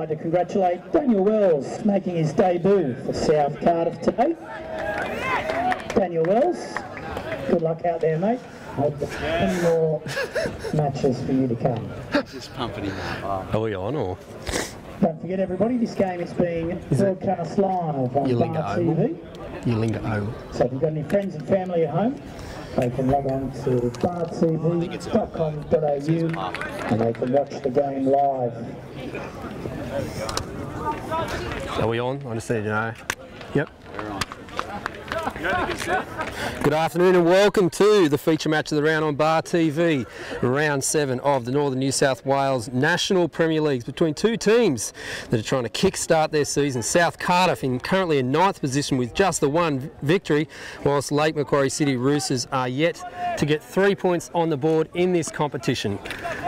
like to congratulate Daniel Wells, making his debut for South Cardiff today. Daniel Wells, good luck out there, mate. Hope there's plenty more matches for you to come. Just pumping him up. Are we on or? Don't forget, everybody, this game is being broadcast live on Bar TV. Yulinga. So if you've got any friends and family at home, they can log on to bartv.com.au and they can watch the game live. Are we on? I just need to know. Yep. Good afternoon and welcome to the feature match of the round on Bar TV. Round 7 of the Northern New South Wales National Premier Leagues between two teams that are trying to kick-start their season. South Cardiff currently in 9th position with just the one victory, whilst Lake Macquarie City Roosters are yet to get 3 points on the board in this competition.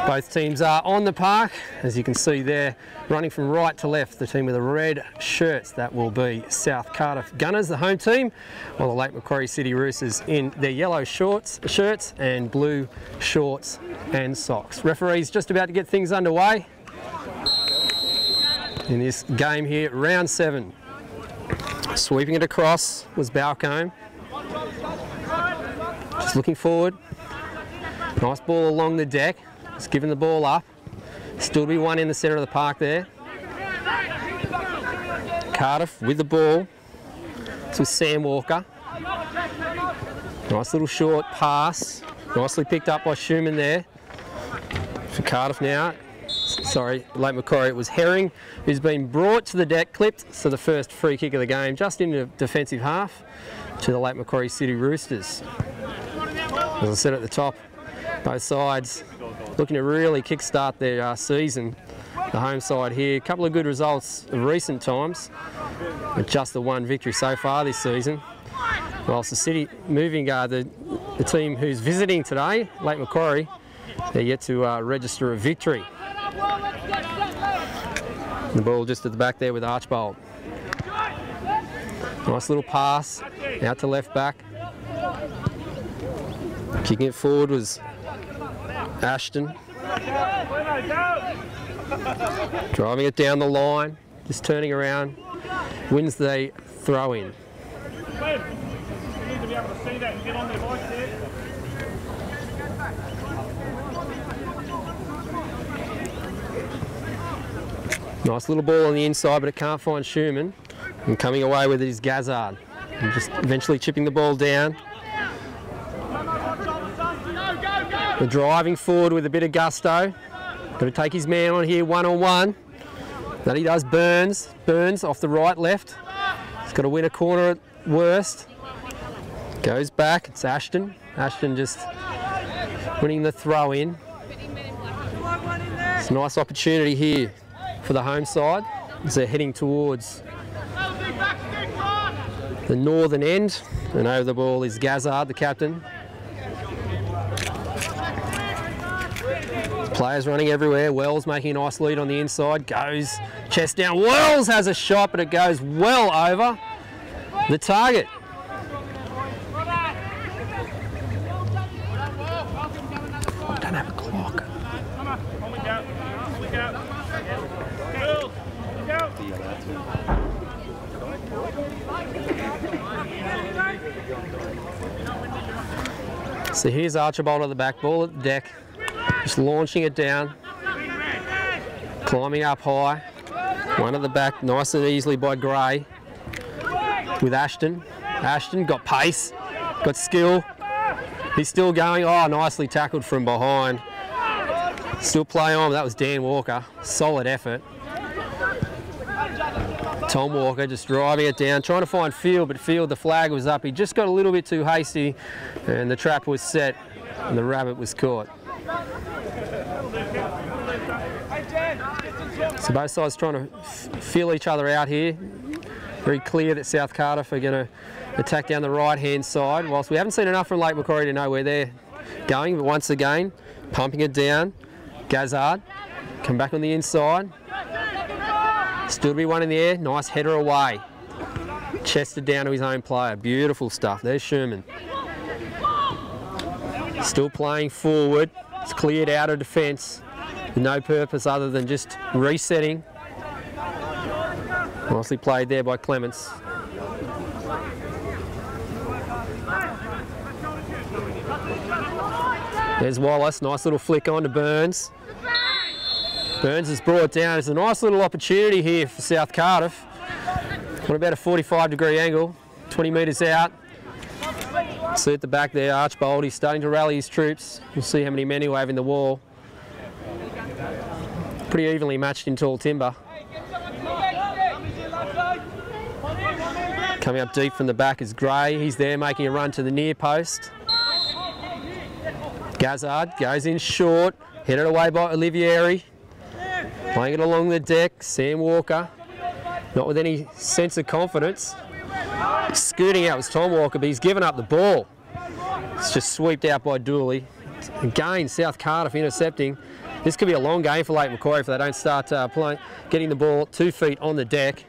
Both teams are on the park, as you can see there, running from right to left. The team with the red shirts, that will be South Cardiff Gunners, the home team, while the Lake Macquarie City Roosters in their yellow shirts and blue shorts and socks. Referee's just about to get things underway in this game here, round 7. Sweeping it across was Balcombe. Just looking forward. Nice ball along the deck. Just giving the ball up. Still be one in the centre of the park there. Cardiff with the ball. It's with Sam Walker. Nice little short pass. Nicely picked up by Schumann there. For Cardiff now. Sorry, Lake Macquarie. It was Herring who's been brought to the deck, clipped. So the first free kick of the game, just in the defensive half to the Lake Macquarie City Roosters. As I said at the top, both sides looking to really kick-start their season. The home side here, a couple of good results of recent times, but just the one victory so far this season. Whilst the City moving, the team who's visiting today, Lake Macquarie, they're yet to register a victory. The ball just at the back there with Archbold. Nice little pass out to left back. Kicking it forward was Ashton. Driving it down the line, just turning around, wins the throw in. Nice little ball on the inside, but it can't find Schumann. And coming away with it is Gazzard. And just eventually chipping the ball down. The driving forward with a bit of gusto. Got to take his man on here one-on-one. That he does. Burns off the right-left. He's got to win a corner at worst. Goes back. It's Ashton. Ashton just winning the throw-in. It's a nice opportunity here for the home side as they're heading towards the northern end. And over the ball is Gazzard, the captain. Players running everywhere. Wells making a nice lead on the inside. Goes chest down. Wells has a shot, but it goes well over the target. I don't have a clock. So here's Archibald at the back, ball at the deck. Just launching it down, climbing up high. One at the back, nice and easily by Gray. With Ashton. Ashton got pace, got skill. He's still going. Oh, nicely tackled from behind. Still play on. That was Dan Walker. Solid effort. Tom Walker just driving it down, trying to find Field, but Field, the flag was up. He just got a little bit too hasty, and the trap was set, and the rabbit was caught. So both sides trying to feel each other out here. Very clear that South Cardiff are going to attack down the right-hand side. Whilst we haven't seen enough from Lake Macquarie to know where they're going, but once again, pumping it down. Gazzard, come back on the inside. Still to be one in the air. Nice header away. Chested down to his own player. Beautiful stuff. There's Sherman. Still playing forward. It's cleared out of defence. No purpose other than just resetting Nicely played there by Clements. There's Wallace, nice little flick on to Burns. Burns is brought down. It's a nice little opportunity here for South Cardiff. What about a 45-degree angle, 20 metres out. See at the back there, Archbold, he's starting to rally his troops. We'll see how many men he'll have in the wall. Pretty evenly matched in tall timber. Coming up deep from the back is Gray. He's there making a run to the near post. Gazzard goes in short, headed away by Olivieri. Playing it along the deck, Sam Walker. Not with any sense of confidence. Scooting out was Tom Walker, but he's given up the ball. It's just swept out by Dooley. Again, South Cardiff intercepting. This could be a long game for Lake Macquarie if they don't start getting the ball 2 feet on the deck.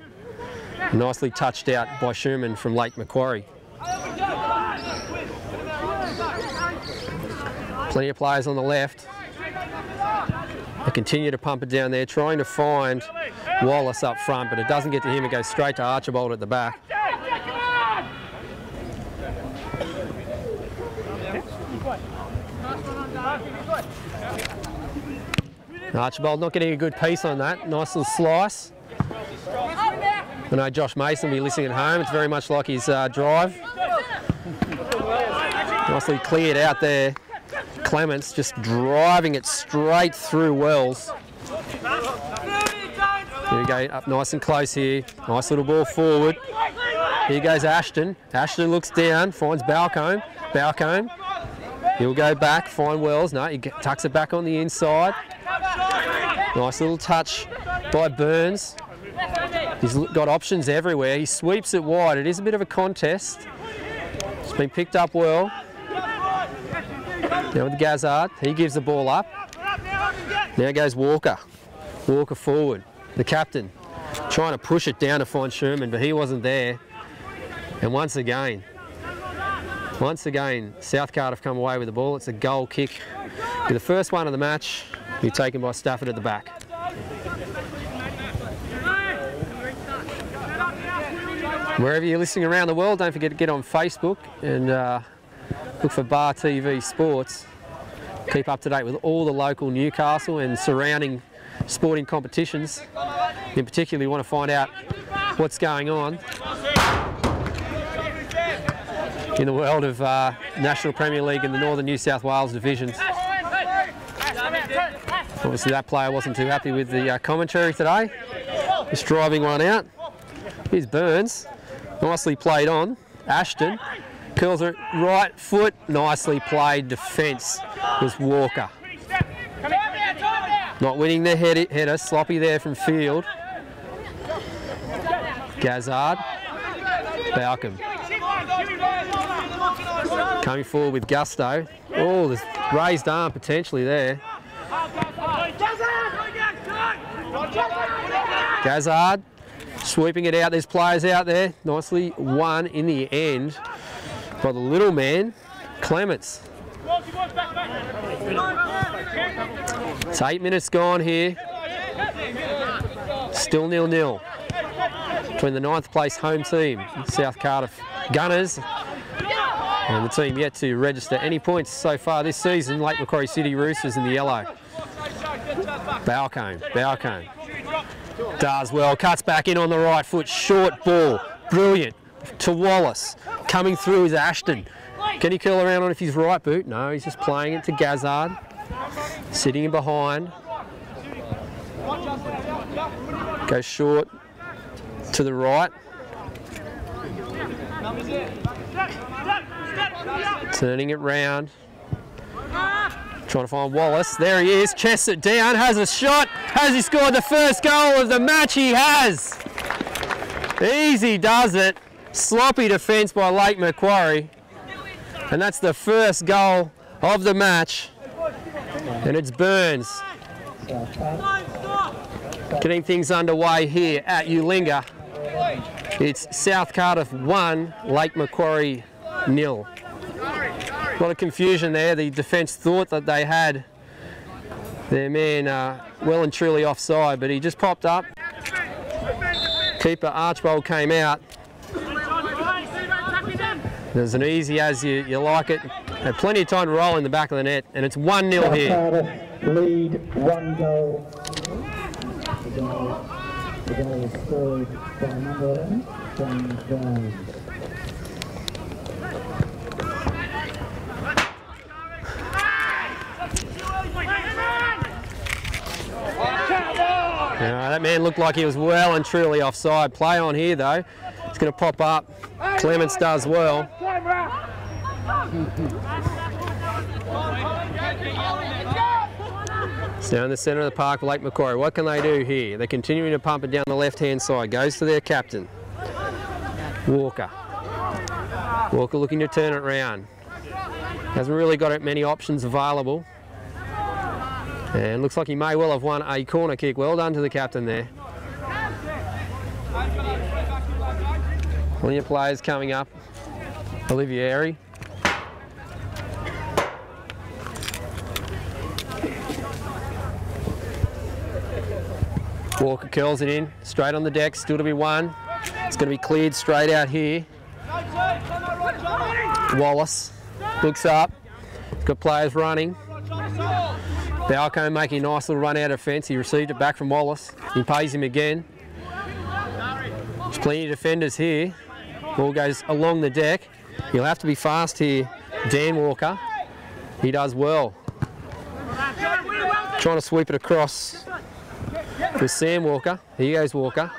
Nicely touched out by Schumann from Lake Macquarie. Plenty of players on the left. They continue to pump it down there, trying to find Wallace up front, but it doesn't get to him. It goes straight to Archibald at the back. Archibald not getting a good piece on that. Nice little slice. I know Josh Mason will be listening at home. It's very much like his drive. Nicely cleared out there. Clements just driving it straight through Wells. Here we go, up nice and close here. Nice little ball forward. Here goes Ashton. Ashton looks down, finds Balcombe. Balcombe. He'll go back, find Wells. No, he tucks it back on the inside. Nice little touch by Burns. He's got options everywhere. He sweeps it wide. It is a bit of a contest. It's been picked up well. Now with Gazzard, he gives the ball up. Now goes Walker. Walker forward. The captain trying to push it down to find Sherman, but he wasn't there. And once again, South Cardiff come away with the ball. It's a goal kick. The first one of the match, be taken by Stafford at the back. Wherever you're listening around the world, don't forget to get on Facebook and look for Bar TV Sports. Keep up to date with all the local Newcastle and surrounding sporting competitions. In particular, you want to find out what's going on in the world of National Premier League and the Northern New South Wales divisions. Obviously that player wasn't too happy with the commentary today. Just driving one out. Here's Burns. Nicely played on. Ashton curls it right foot. Nicely played defence was Walker. Not winning the header. Sloppy there from field. Gazzard. Balcombe. Coming forward with gusto. Oh, there's raised arm potentially there. Gazzard sweeping it out. There's players out there. Nicely won in the end by the little man, Clements. It's 8 minutes gone here. Still 0-0 between the 9th place home team, South Cardiff Gunners, and the team yet to register any points so far this season, Lake Macquarie City Roosters in the yellow. Balcombe does well, cuts back in on the right foot, short ball, brilliant, to Wallace. Coming through is Ashton. Can he curl around on if he's right boot? No, he's just playing it to Gazzard. Sitting in behind. Goes short to the right. Turning it round. Trying to find Wallace. There he is. Chests it down. Has a shot. Has he scored the first goal of the match? He has. Easy does it. Sloppy defence by Lake Macquarie. And that's the first goal of the match. And it's Burns getting things underway here at Ulinga. It's South Cardiff 1, Lake Macquarie 0. A lot of confusion there. The defence thought that they had their man well and truly offside, but he just popped up, Keeper Archbold came out. It was an easy as you like it. Had plenty of time to roll in the back of the net, and it's 1-0 here. Cardiff lead 1 goal. The goal was scored by number 11, James Jones. That man looked like he was well and truly offside. Play on here though. It's going to pop up. Clements does well. It's down the centre of the park for Lake Macquarie. What can they do here? They're continuing to pump it down the left-hand side. Goes to their captain, Walker. Walker looking to turn it round. Hasn't really got many options available. And looks like he may well have won a corner kick. Well done to the captain there. Plenty of players coming up. Olivieri. Walker curls it in, straight on the deck, still to be won. It's going to be cleared straight out here. Wallace looks up. He's got players running. Balcombe making a nice little run out of fence. He received it back from Wallace. He pays him again. There's plenty of defenders here. Ball goes along the deck. He'll have to be fast here, Dan Walker. He does well. Trying to sweep it across for Sam Walker. Here goes Walker.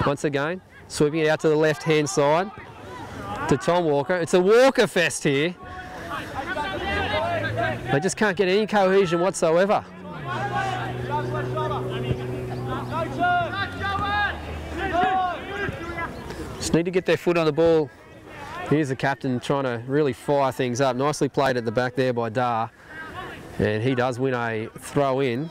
Once again, sweeping it out to the left-hand side to Tom Walker. It's a Walker fest here. They just can't get any cohesion whatsoever. Just need to get their foot on the ball. Here's the captain trying to really fire things up. Nicely played at the back there by Dar. And he does win a throw in.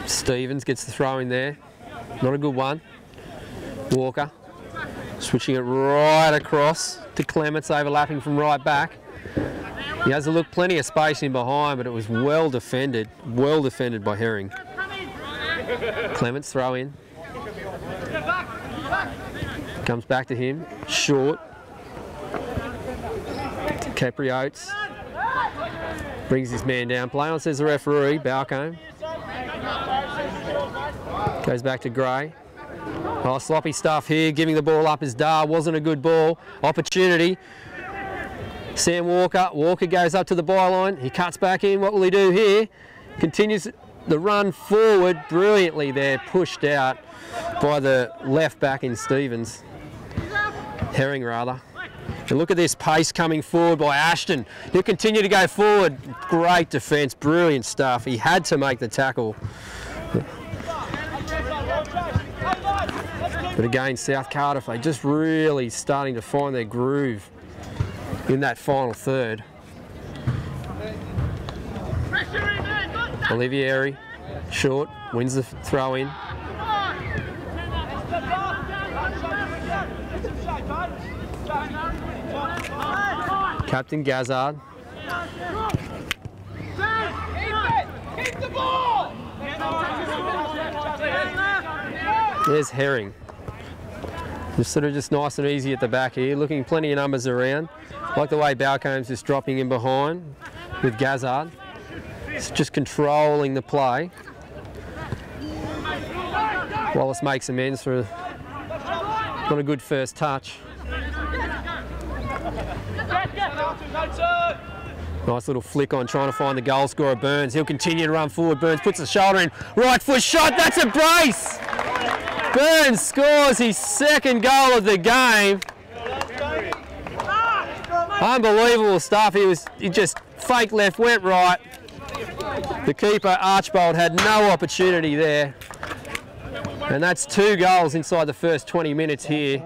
Stevens gets the throw in there. Not a good one. Walker switching it right across to Clements, overlapping from right back. He has a look, plenty of space in behind, but it was well defended by Herring. Clements throw in. Comes back to him, short. Capriotes brings his man down. Play on, says the referee, Balcombe. Goes back to Gray. Oh, sloppy stuff here, giving the ball up as Dar. Wasn't a good ball. Opportunity. Sam Walker. Walker goes up to the byline. He cuts back in. What will he do here? Continues the run forward brilliantly there. Pushed out by the left back in Stevens. Herring, rather. And look at this pace coming forward by Ashton. He'll continue to go forward. Great defence. Brilliant stuff. He had to make the tackle. But again, South Cardiff, they're just really starting to find their groove in that final third. Olivieri, short, wins the throw in. Captain Gazzard. There's Herring. Just sort of just nice and easy at the back here, looking plenty of numbers around. Like the way Balcomb's just dropping in behind with Gazzard. It's just controlling the play. Wallace makes amends for not a good first touch. Nice little flick on, trying to find the goal scorer, Burns. He'll continue to run forward. Burns puts the shoulder in. Right foot shot, that's a brace! Burns scores his second goal of the game. Unbelievable stuff. He just fake left, went right. The keeper, Archbold, had no opportunity there. And that's 2 goals inside the first 20 minutes here.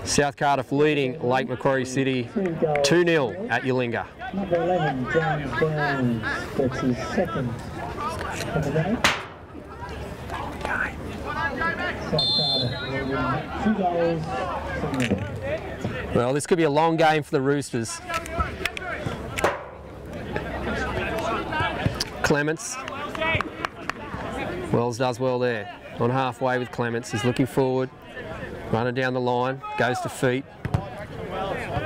South Cardiff leading Lake Macquarie City 2-0 at Yulinga. Number 11, James Jones, that's his second of the game. South Cardiff leading 2 goals to 0. Well, this could be a long game for the Roosters. Clements. Wells does well there. On halfway with Clements. He's looking forward. Running down the line. Goes to feet.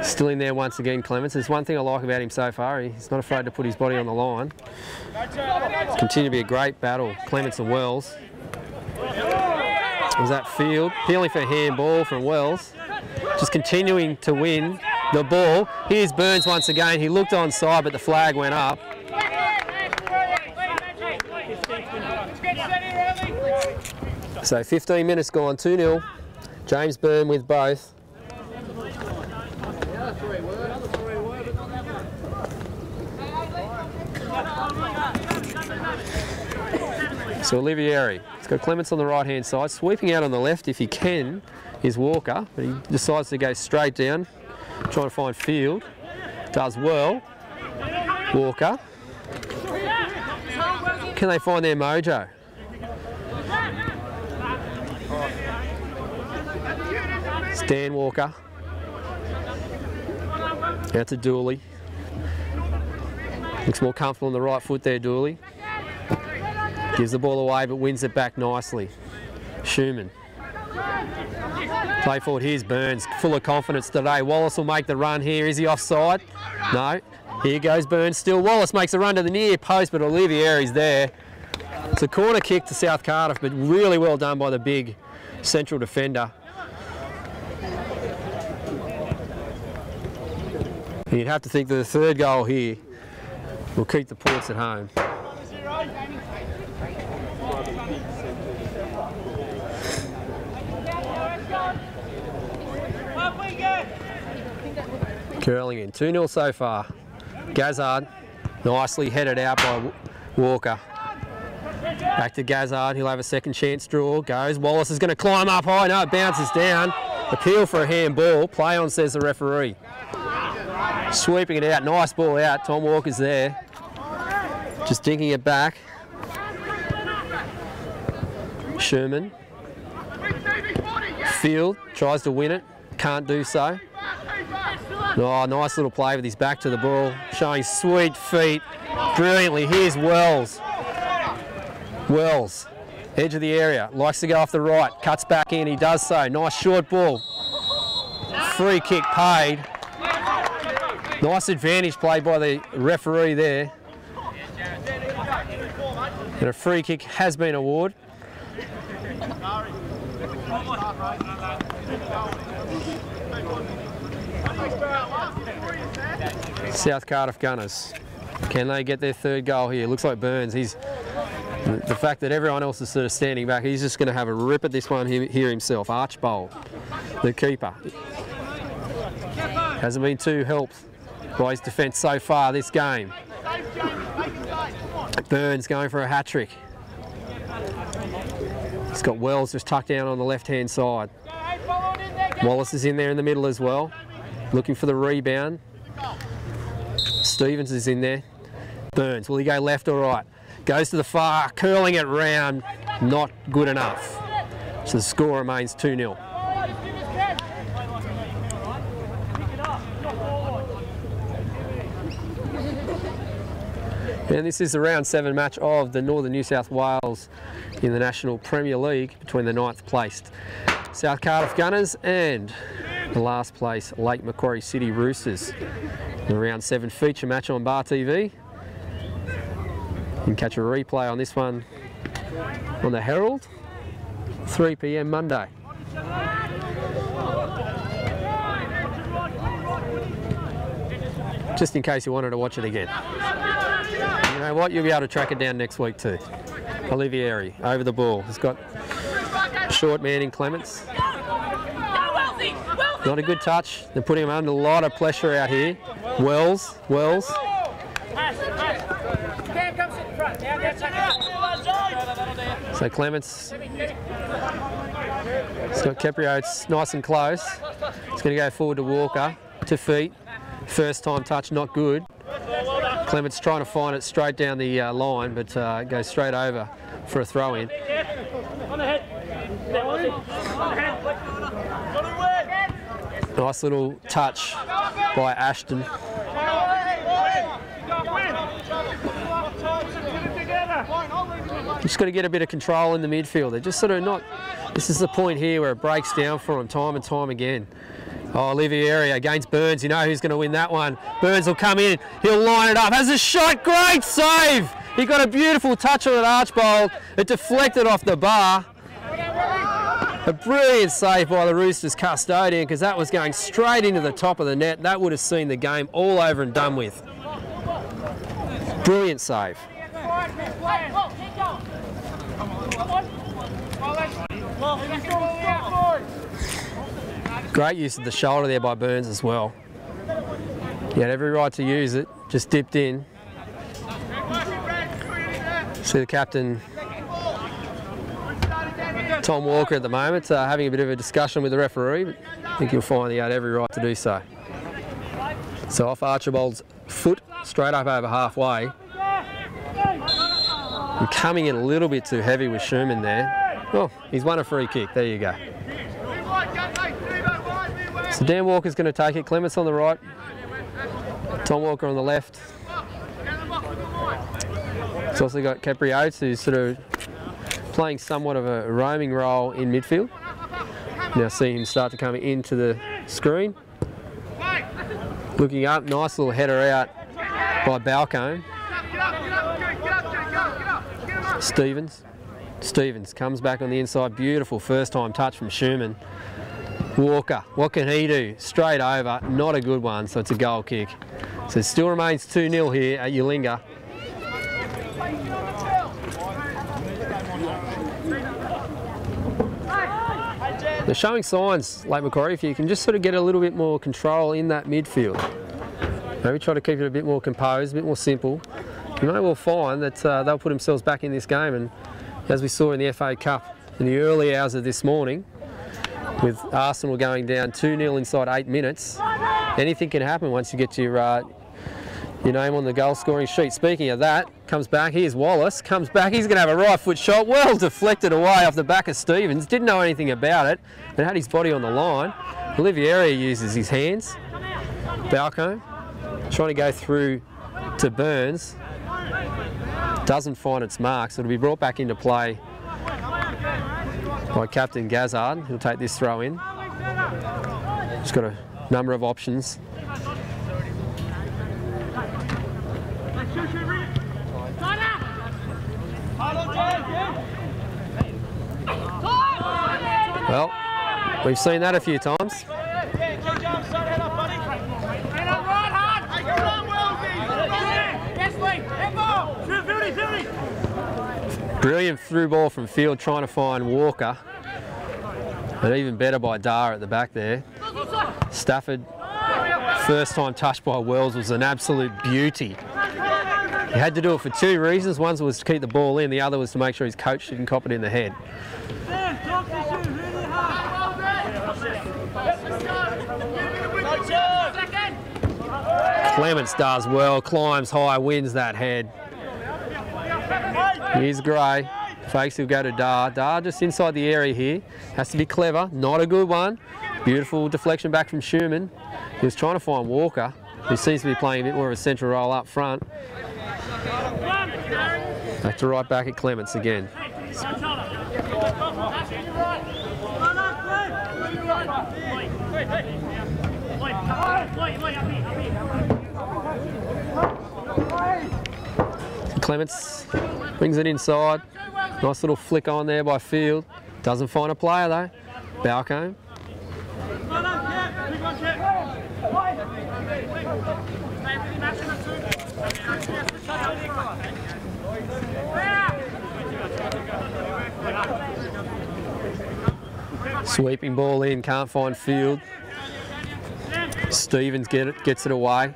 Still in there once again, Clements. There's one thing I like about him so far. He's not afraid to put his body on the line. Continue to be a great battle. Clements and Wells. Was that field? Peeling for a handball from Wells. Just continuing to win the ball. Here's Burns once again. He looked onside, but the flag went up. So 15 minutes gone, 2-0. James Byrne with both. So Olivieri, he's got Clements on the right hand side, sweeping out on the left if he can is Walker, but he decides to go straight down, trying to find field. Does well. Walker. Can they find their mojo? Dan Walker. Out to Dooley. Looks more comfortable on the right foot there, Dooley. Gives the ball away but wins it back nicely. Schumann. Play forward, here's Burns, full of confidence today. Wallace will make the run here. Is he offside? No. Here goes Burns still. Wallace makes a run to the near post, but Olivieri's there. It's a corner kick to South Cardiff, but really well done by the big central defender. You'd have to think that the third goal here will keep the points at home. Curling in, 2-0 so far. Gazzard, nicely headed out by Walker. Back to Gazzard, he'll have a second chance draw. Goes, Wallace is going to climb up high. No, it bounces down. Appeal for a handball. Play on, says the referee. Sweeping it out, nice ball out. Tom Walker's there. Just dinking it back. Sherman. Field tries to win it, can't do so. Oh, nice little play with his back to the ball, showing sweet feet brilliantly. Here's Wells. Wells, edge of the area, likes to go off the right, cuts back in, he does so. Nice short ball. Free kick paid. Nice advantage played by the referee there. And a free kick has been awarded. South Cardiff Gunners. Can they get their third goal here? Looks like Burns. The fact that everyone else is sort of standing back, he's just going to have a rip at this one here himself. Archbold, the keeper. Hasn't been too helped by his defence so far this game. Burns going for a hat-trick. He's got Wells just tucked down on the left-hand side. Wallace is in there in the middle as well, looking for the rebound. Stevens is in there. Burns, will he go left or right? Goes to the far, curling it round, not good enough. So the score remains 2-0. And this is the round 7 match of the Northern New South Wales in the National Premier League between the 9th placed South Cardiff Gunners and the last place Lake Macquarie City Roosters. The round 7 feature match on Bar TV. You can catch a replay on this one on the Herald, 3 PM Monday. Just in case you wanted to watch it again. You know what, you'll be able to track it down next week too. Olivieri over the ball. He's got a short man in Clements. Not a good touch. They're putting him under a lot of pressure out here. Wells. So Clements. He's got Kepriotes nice and close. He's going to go forward to Walker, to feet. First time touch, not good. Clements trying to find it straight down the line, but goes straight over for a throw in. Nice little touch by Ashton. Just got to get a bit of control in the midfield. They're just sort of not... This is the point here where it breaks down for them time and time again. Oh, Olivieri against Burns. You know who's going to win that one. Burns will come in. He'll line it up. Has a shot. Great save. He got a beautiful touch on it, Archbold. It deflected off the bar. A brilliant save by the Roosters custodian, because that was going straight into the top of the net. That would have seen the game all over and done with. Brilliant save. Great use of the shoulder there by Burns as well. He had every right to use it, just dipped in. See the captain, Tom Walker, at the moment, having a bit of a discussion with the referee, but I think you'll find he had every right to do so. So off Archibald's foot, straight up over halfway. And coming in a little bit too heavy with Schumann there. Oh, he's won a free kick. There you go. So Dan Walker's going to take it. Clements on the right. Tom Walker on the left. It's also got Capri Oates, who's sort of playing somewhat of a roaming role in midfield. Now see him start to come into the screen. Looking up, nice little header out by Balcombe. Stevens comes back on the inside. Beautiful first time touch from Schumann. Walker, what can he do? Straight over, not a good one, so it's a goal kick. So it still remains 2-0 here at Ulinga. They're showing signs, like Macquarie, if you can just sort of get a little bit more control in that midfield. Maybe try to keep it a bit more composed, a bit more simple. You may well find that they'll put themselves back in this game, and as we saw in the FA Cup in the early hours of this morning, with Arsenal going down 2-0 inside 8 minutes, anything can happen once you get your name on the goal scoring sheet. Speaking of that, comes back, here's Wallace, comes back, he's going to have a right foot shot, well deflected away off the back of Stevens, didn't know anything about it, and had his body on the line. Olivieri uses his hands. Balcombe trying to go through to Burns, doesn't find its mark, so it'll be brought back into play by Captain Gazzard. He'll take this throw in. He's got a number of options. Well, we've seen that a few times. Brilliant through ball from field, trying to find Walker. And even better by Dar at the back there. Stafford, first time touched by Wells, was an absolute beauty. He had to do it for two reasons. One was to keep the ball in, the other was to make sure his coach didn't cop it in the head. Clements does well, climbs high, wins that head. Here's Gray, fakes, he'll go to Dar. Dar just inside the area here, has to be clever, not a good one. Beautiful deflection back from Schumann. He was trying to find Walker, who seems to be playing a bit more of a central role up front. Back to right back at Clements again. Clements brings it inside. Nice little flick on there by Field. Doesn't find a player though. Balcombe. Sweeping ball in, can't find Field. Stevens gets it away.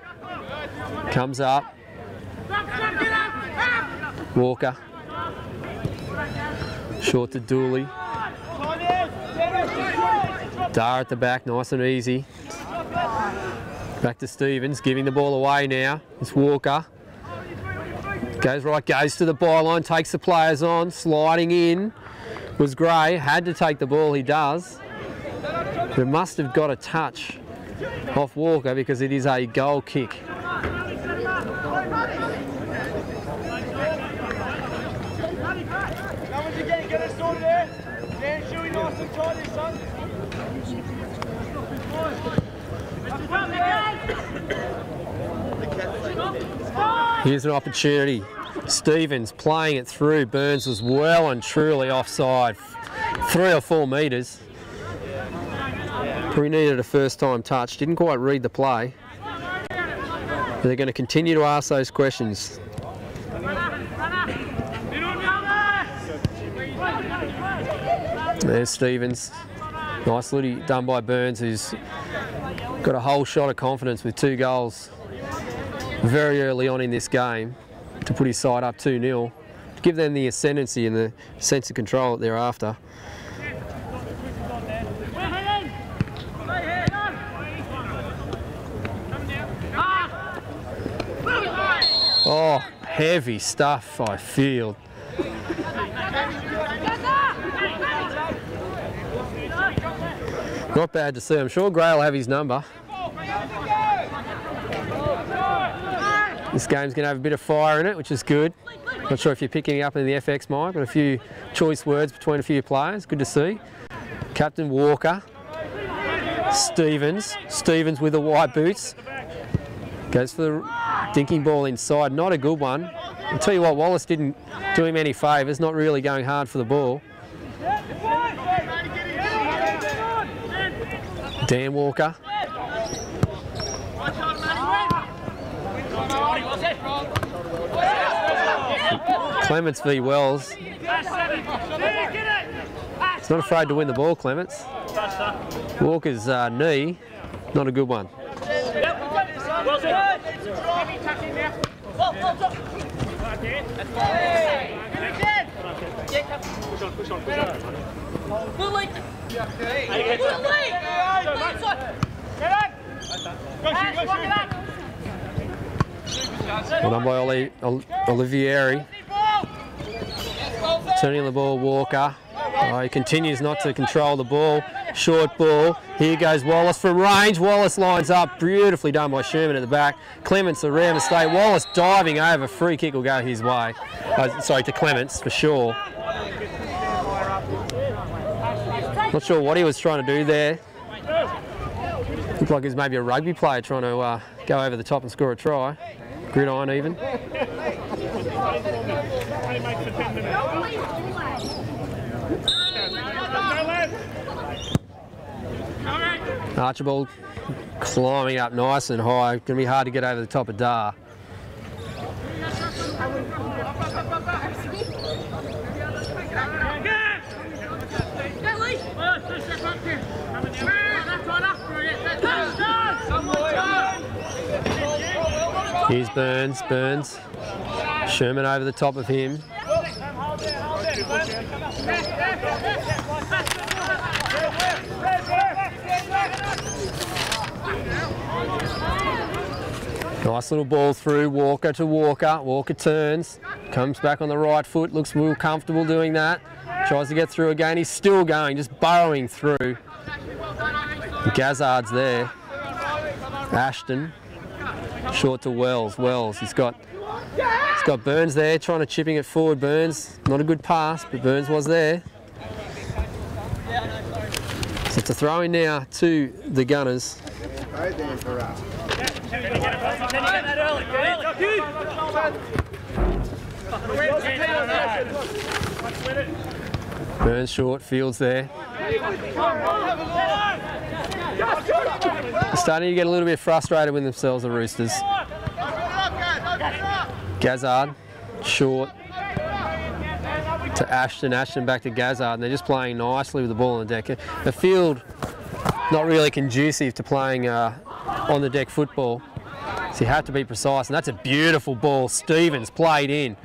Comes up. Walker. Short to Dooley. Dar at the back, nice and easy. Back to Stevens, giving the ball away now. It's Walker. Goes right, goes to the byline, takes the players on, sliding in. Was Gray, had to take the ball, he does. But must have got a touch off Walker because it is a goal kick. Here's an opportunity. Stevens playing it through. Burns was well and truly offside. 3 or 4 metres. Probably needed a first time touch. Didn't quite read the play. They're going to continue to ask those questions. There's Stevens. Nice little done by Burns, who's got a whole shot of confidence with 2 goals very early on in this game to put his side up 2-0, to give them the ascendancy and the sense of control that they're after. Oh, heavy stuff, I feel. Not bad to see. I'm sure Gray will have his number. This game's going to have a bit of fire in it, which is good. Not sure if you're picking up in the FX mic, but a few choice words between a few players. Good to see. Captain Walker. Stevens. Stevens with the white boots. Goes for the dinking ball inside. Not a good one. I'll tell you what, Wallace didn't do him any favours. Not really going hard for the ball. Dan Walker. Clements v Wells. He's not afraid to win the ball, Clements. Walker's knee, not a good one. Well done by Olivieri. Turning the ball, Walker. Oh, he continues not to control the ball. Short ball. Here goes Wallace from range. Wallace lines up. Beautifully done by Sherman at the back. Clements around the state. Wallace diving over. Free kick will go his way. Sorry, to Clements for sure. Not sure what he was trying to do there. Looked like he was maybe a rugby player trying to go over the top and score a try. Gridiron even. Archibald climbing up nice and high. Going to be hard to get over the top of Dar. Here's Burns. Burns. Sherman over the top of him. Nice little ball through, Walker to Walker. Walker turns, comes back on the right foot, looks real comfortable doing that. Tries to get through again, he's still going, just burrowing through. Gazzard's there. Ashton, short to Wells. Wells, he's got Burns there, trying to chipping it forward. Burns, not a good pass, but Burns was there. So it's a throw in now to the Gunners. Burns short, Fields there. They're starting to get a little bit frustrated with themselves, the Roosters. Gazzard, short to Ashton. Ashton back to Gazzard, and they're just playing nicely with the ball on the deck. The field not really conducive to playing on the deck football, so you have to be precise, and that's a beautiful ball. Stevens played in,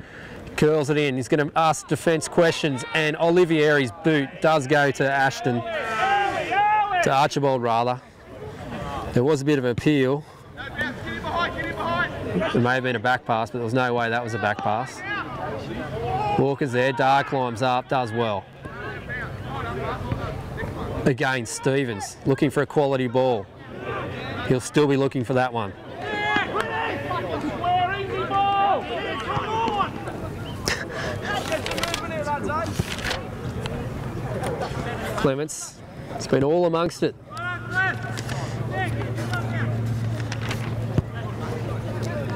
curls it in. He's going to ask defence questions, and Olivieri's boot does go to Ashton, to Archibald rather. There was a bit of an appeal. It may have been a back pass, but there was no way that was a back pass. Walker's there, Dar climbs up, does well. Again, Stevens looking for a quality ball. he'll still be looking for that one. Clements, it's been all amongst it.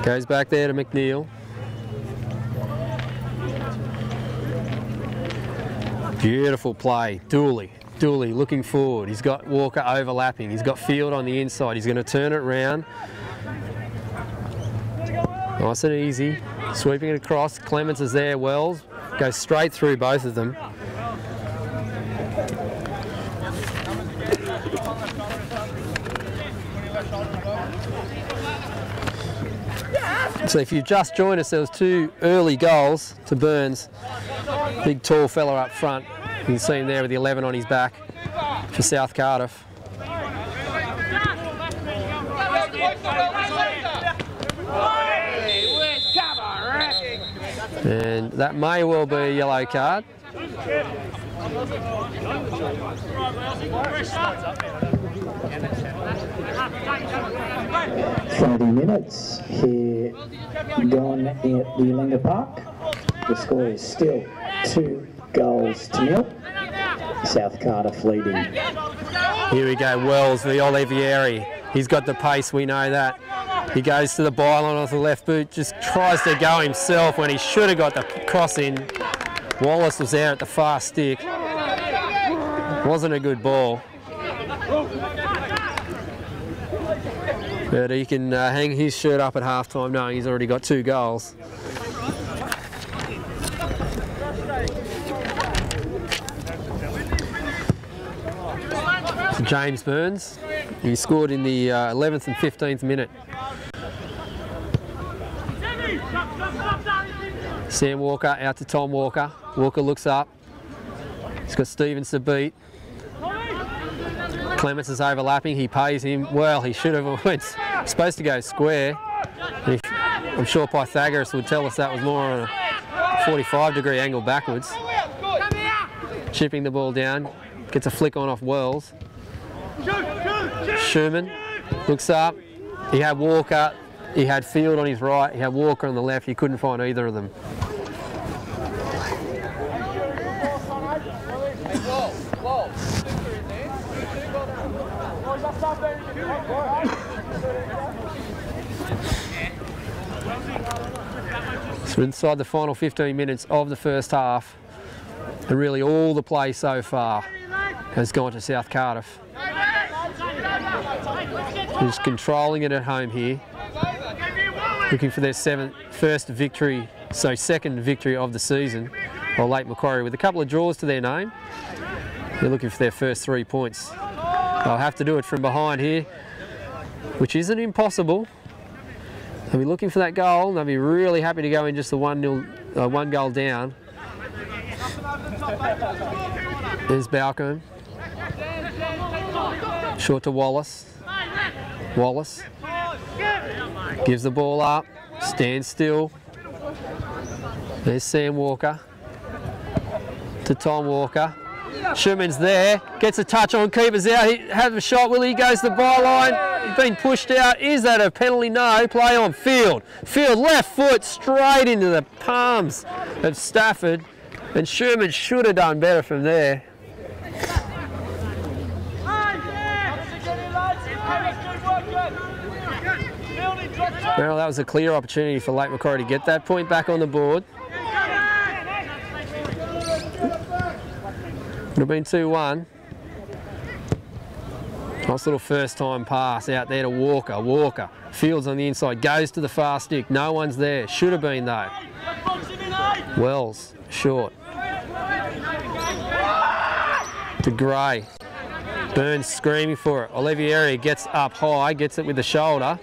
Goes back there to McNeil. Beautiful play, Dooley looking forward. He's got Walker overlapping. He's got Field on the inside. He's going to turn it round. Nice and easy. Sweeping it across. Clements is there. Wells goes straight through both of them. So if you've just joined us, there was 2 early goals to Burns. Big tall fella up front. You can see him there with the 11 on his back for South Cardiff. And that may well be a yellow card. 30 minutes here gone at the Linga Park. The score is still 2-0. South Cardiff leading. Here we go, Wells, the Olivieri. He's got the pace, we know that. He goes to the byline off the left boot, just tries to go himself when he should have got the cross in. Wallace was there at the far stick. Wasn't a good ball. But he can hang his shirt up at halftime knowing he's already got 2 goals. So James Burns, he scored in the 11th and 15th minute. Sam Walker out to Tom Walker. Walker looks up. He's got Stevens to beat. Clements is overlapping. He pays him. Well, he should have went. Supposed to go square. I'm sure Pythagoras would tell us that was more on a 45-degree angle backwards. Chipping the ball down. Gets a flick on off Wells. Sherman looks up. He had Walker. He had Field on his right. He had Walker on the left. He couldn't find either of them. So inside the final 15 minutes of the first half, and really all the play so far has gone to South Cardiff. Just controlling it at home here, looking for their second victory of the season, while Lake Macquarie, with a couple of draws to their name, they're looking for their first 3 points. They'll have to do it from behind here, which isn't impossible. They'll be looking for that goal. They'll be really happy to go in just the 1 goal down. There's Balcombe. Short to Wallace. Wallace gives the ball up, stands still. There's Sam Walker to Tom Walker. Sherman's there, gets a touch on, keeper's out. He has a shot, will he? Goes to the byline. He's been pushed out. Is that a penalty? No. Play on Field. Field left foot straight into the palms of Stafford, and Sherman should have done better from there. Well, that was a clear opportunity for Lake Macquarie to get that point back on the board. Would have been 2-1. Nice little first time pass out there to Walker. Walker, Fields on the inside, goes to the far stick. No one's there. Should have been though. Wells, short. To Gray. Burns screaming for it. Olivieri gets up high, gets it with the shoulder.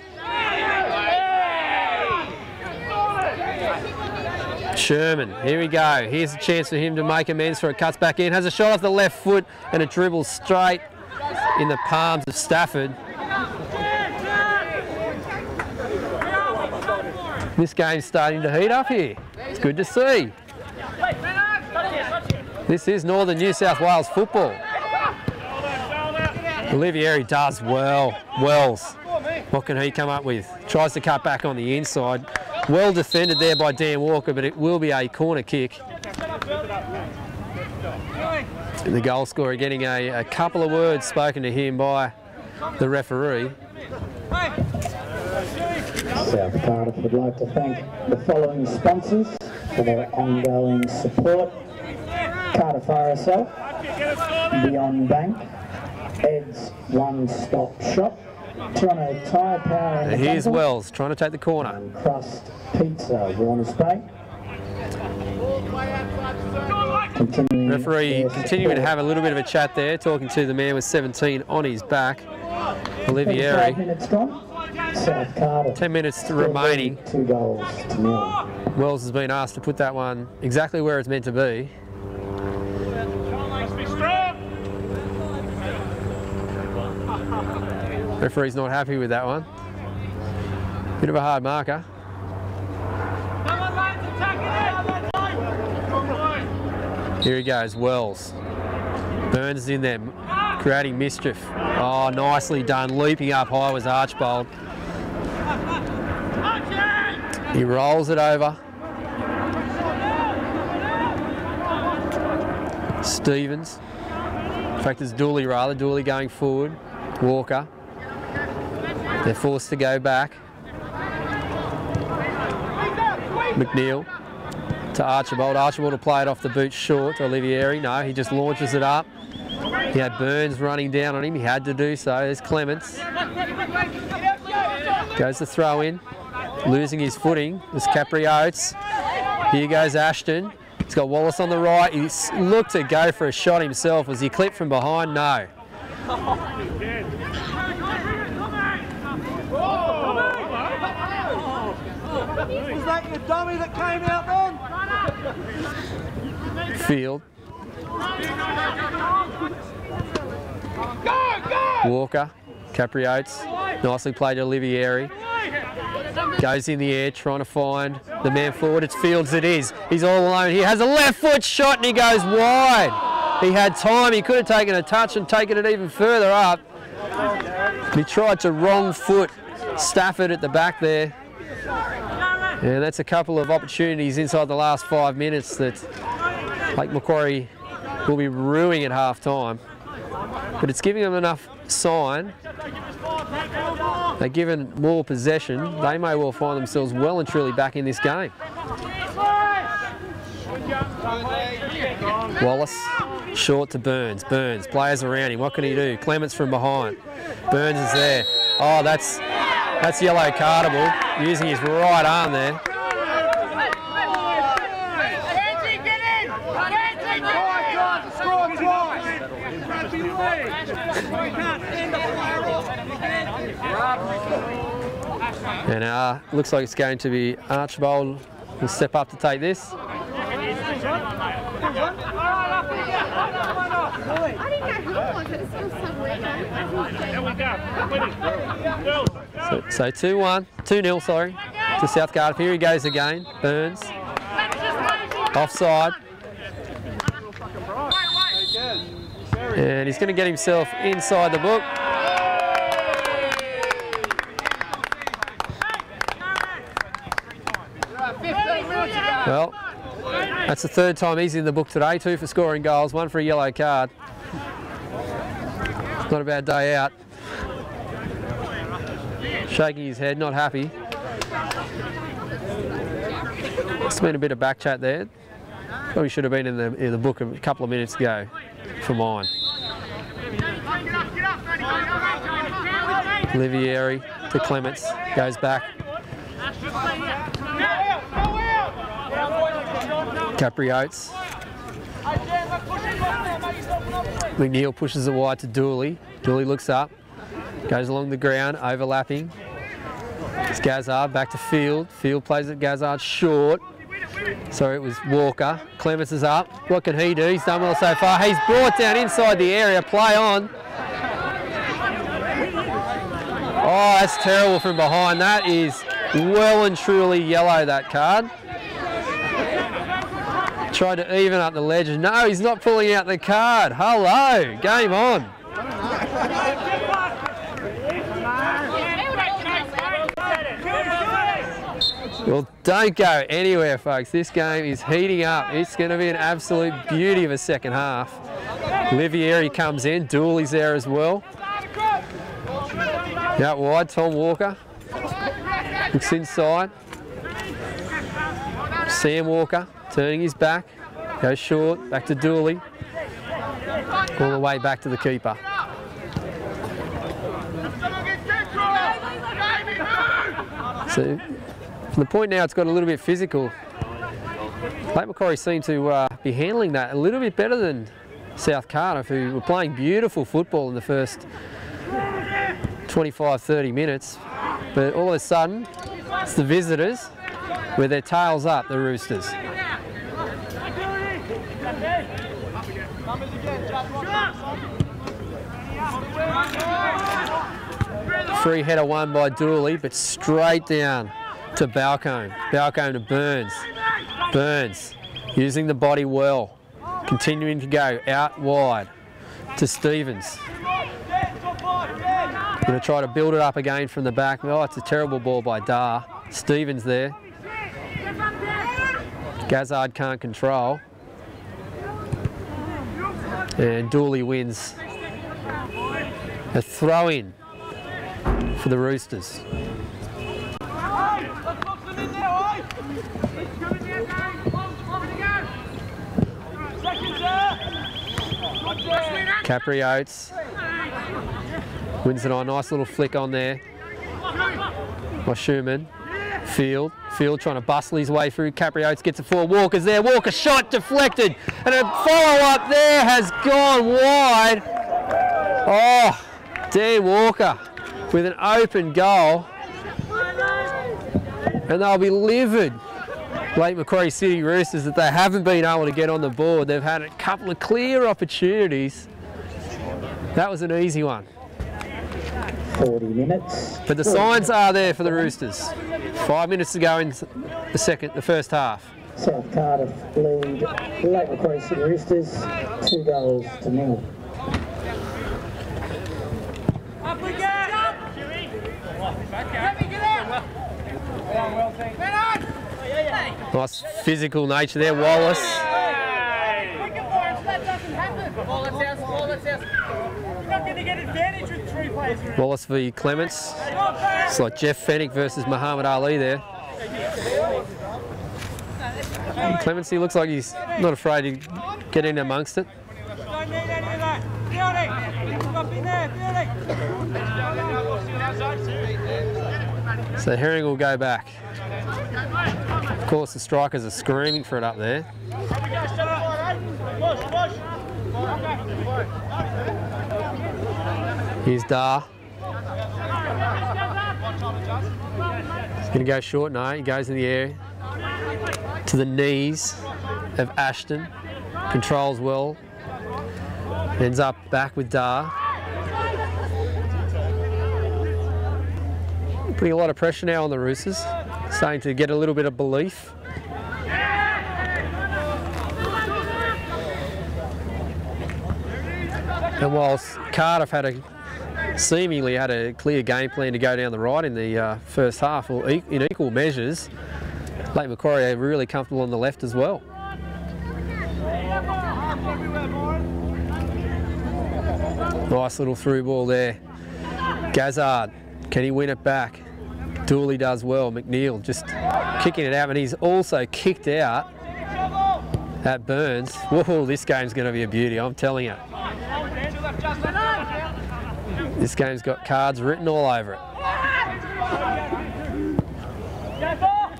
Sherman, here we go. Here's a chance for him to make amends for it. Cuts back in, has a shot off the left foot, and it dribbles straight in the palms of Stafford. This game's starting to heat up here. It's good to see. This is Northern New South Wales football. Olivieri does well. Wells What can he come up with? Tries to cut back on the inside. Well defended there by Dan Walker, but it will be a corner kick. The goal scorer getting a couple of words spoken to him by the referee. South Cardiff would like to thank the following sponsors for their ongoing support. Cardiff RSL, Beyond Bank, Ed's One Stop Shop, Toronto Tyre Power and Here's Wells trying to take the corner. and Crust Pizza, Warners Bay. Referee continuing to have a little bit of a chat there, talking to the man with 17 on his back, Olivieri. 5 minutes gone. South Cardiff. 10 minutes remaining. 2 goals to 0. Wells has been asked to put that one exactly where it's meant to be. Referee's not happy with that one. Bit of a hard marker. Here he goes, Wells. Burns is in there, creating mischief. Oh, nicely done. Leaping up high was Archbold. He rolls it over. Stevens. In fact, it's Dooley rather. Dooley going forward. Walker. They're forced to go back. McNeil to Archibald. Archibald will play it off the boot short to Olivieri. No, he just launches it up. He had Burns running down on him. He had to do so. There's Clements. Goes the throw in. Losing his footing. There's Capri Oates. Here goes Ashton. He's got Wallace on the right. He looked to go for a shot himself. Was he clipped from behind? No. Was that your dummy that came out then? Field. Walker. Capri Oates. Nicely played to Olivieri. Goes in the air trying to find the man forward. It's Fields it is. He's all alone. He has a left foot shot and he goes wide. He had time. He could have taken a touch and taken it even further up. He tried to wrong foot Stafford at the back there. And that's a couple of opportunities inside the last 5 minutes that Lake Macquarie will be ruining at half time. But it's giving them enough sign. They're given more possession. They may well find themselves well and truly back in this game. Wallace, short to Burns. Burns, players around him. What can he do? Clements from behind. Burns is there. Oh, that's yellow cardable, using his right arm there. And looks like it's going to be Archibald will step up to take this. So 2-1, 2-0, sorry, to South Cardiff. Here he goes again, Burns. Offside. And he's going to get himself inside the book. Well, that's the third time he's in the book today. 2 for scoring goals, 1 for a yellow card. Not a bad day out. Shaking his head, not happy. It's been a bit of back chat there. Probably should have been in the book a couple of minutes ago for mine. Olivieri to Clements, goes back. Capri Oates. McNeil pushes it wide to Dooley. Dooley looks up, goes along the ground, overlapping. It's Gazzard back to Field. Field plays it Gazzard short. So it was Walker. Clements is up. What can he do? He's done well so far. He's brought down inside the area. Play on. Oh, that's terrible from behind. That is well and truly yellow, that card. Tried to even up the ledge. No, he's not pulling out the card. Hello, game on. Well, don't go anywhere, folks. This game is heating up. It's going to be an absolute beauty of a second half. Livieri comes in. Dooley's there as well. Out wide, Tom Walker. Looks inside. Sam Walker turning his back. Goes short. Back to Dooley. All the way back to the keeper. So, from the point now, it's got a little bit physical. Lake Macquarie seem to be handling that a little bit better than South Cardiff, who were playing beautiful football in the first 25-30 minutes. But all of a sudden, it's the visitors with their tails up, the Roosters. Free header won by Dooley, but straight down to Balcombe. Balcombe to Burns. Burns using the body well. Continuing to go out wide to Stevens. Going to try to build it up again from the back. Oh, it's a terrible ball by Dar. Stevens there. Gazard can't control. And Dooley wins a throw-in for the Roosters. Capri Oates wins it on. Nice little flick on there by Schumann. Field trying to bustle his way through. Capri Oates gets it forward. Walker's there. Walker shot deflected. And a follow-up there has gone wide. Oh, Dan Walker with an open goal. And they'll be livid. Lake Macquarie City Roosters that they haven't been able to get on the board. They've had a couple of clear opportunities. That was an easy one. 40 minutes. But the signs are there for the Roosters. 5 minutes to go in the first half. South Cardiff lead Lake Macquarie City Roosters 2-0. Up we go! Nice physical nature there, Wallace. Wallace v Clements. It's like Jeff Fennick versus Muhammad Ali there. Clements, he looks like he's not afraid to get in amongst it. So Herring will go back. Of course, the strikers are screaming for it up there. Here's Dar. He's going to go short. No, he goes in the air to the knees of Ashton. Controls well. Ends up back with Dar. Putting a lot of pressure now on the Roosters. Starting to get a little bit of belief. And whilst Cardiff seemingly had a clear game plan to go down the right in the first half, or in equal measures, Lake Macquarie are really comfortable on the left as well. Nice little through ball there. Gazard, can he win it back? Dooley does well. McNeil just kicking it out, and he's also kicked out at Burns. Whoa, this game's going to be a beauty, I'm telling you. This game's got cards written all over it.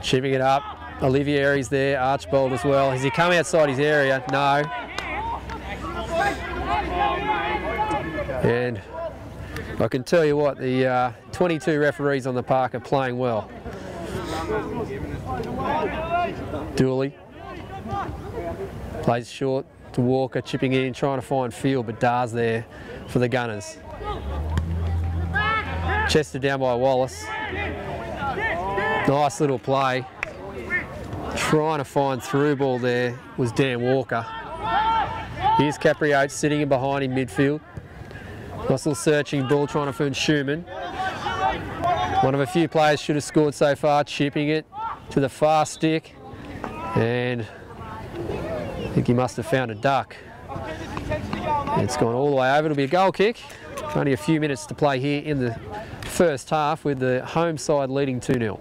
Chipping it up. Olivieri's there, Archbold as well. Has he come outside his area? No. And I can tell you what, the 22 referees on the park are playing well. Dooley plays short to Walker, chipping in, trying to find field, but Dar's there for the Gunners. Chested down by Wallace. Nice little play. Trying to find through ball there was Dan Walker. Here's Capri Oates sitting in behind in midfield. Nice little searching ball, trying to find Schumann. One of a few players should have scored so far, chipping it. to the far stick, and I think he must have found a duck. It's gone all the way over. It'll be a goal kick. Only a few minutes to play here in the first half with the home side leading 2-0.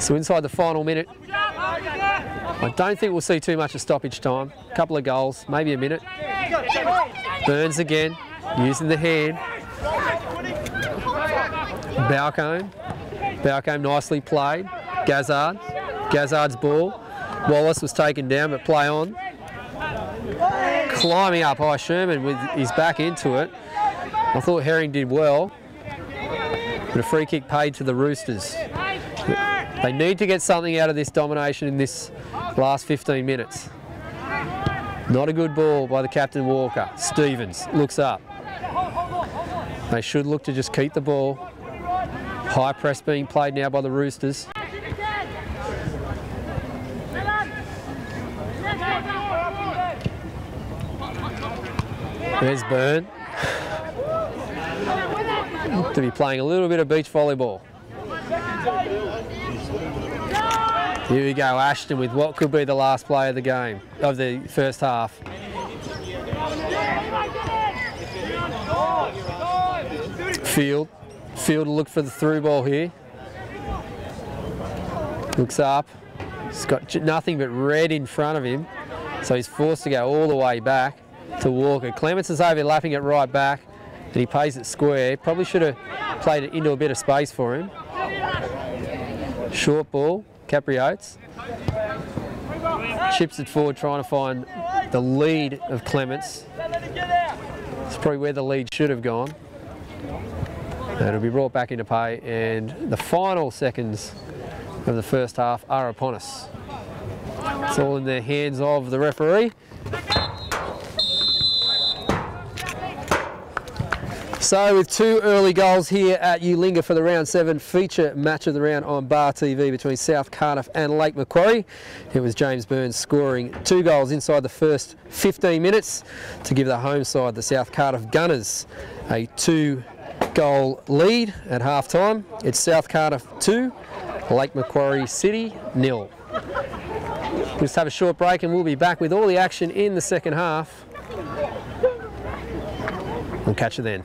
So inside the final minute, I don't think we'll see too much of stoppage time. A couple of goals, maybe a minute. Burns again, using the hand. Balcombe nicely played. Gazzard's ball. Wallace was taken down, but play on. Climbing up high, Sherman with his back into it. I thought Herring did well. But a free kick paid to the Roosters. They need to get something out of this domination in this last 15 minutes. Not a good ball by the captain Walker. Stevens looks up. They should look to just keep the ball. High press being played now by the Roosters. There's Byrne. To be playing a little bit of beach volleyball. Here we go, Ashton with what could be the last play of the game, of the first half. Field will look for the through ball here. Looks up. He's got nothing but red in front of him, so he's forced to go all the way back to Walker. Clements is overlapping it right back, and he pays it square. Probably should have played it into a bit of space for him. Short ball. Capriotes chips it forward, trying to find the lead of Clements. It's probably where the lead should have gone. It'll be brought back into play, and the final seconds of the first half are upon us. It's all in the hands of the referee. So with two early goals here at Ulinga for the round 7 feature match of the round on Bar TV between South Cardiff and Lake Macquarie. It was James Burns scoring 2 goals inside the first 15 minutes to give the home side, the South Cardiff Gunners, a 2-goal lead at half time. It's South Cardiff 2, Lake Macquarie City 0. We'll just have a short break and we'll be back with all the action in the second half. We'll catch you then.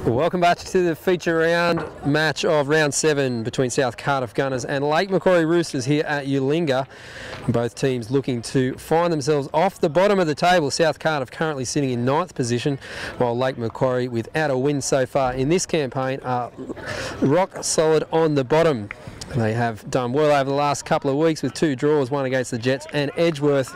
Welcome back to the feature round match of round 7 between South Cardiff Gunners and Lake Macquarie Roosters here at Ulinga. Both teams looking to find themselves off the bottom of the table. South Cardiff currently sitting in 9th position, while Lake Macquarie, without a win so far in this campaign, are rock solid on the bottom. They have done well over the last couple of weeks with 2 draws, one against the Jets and Edgeworth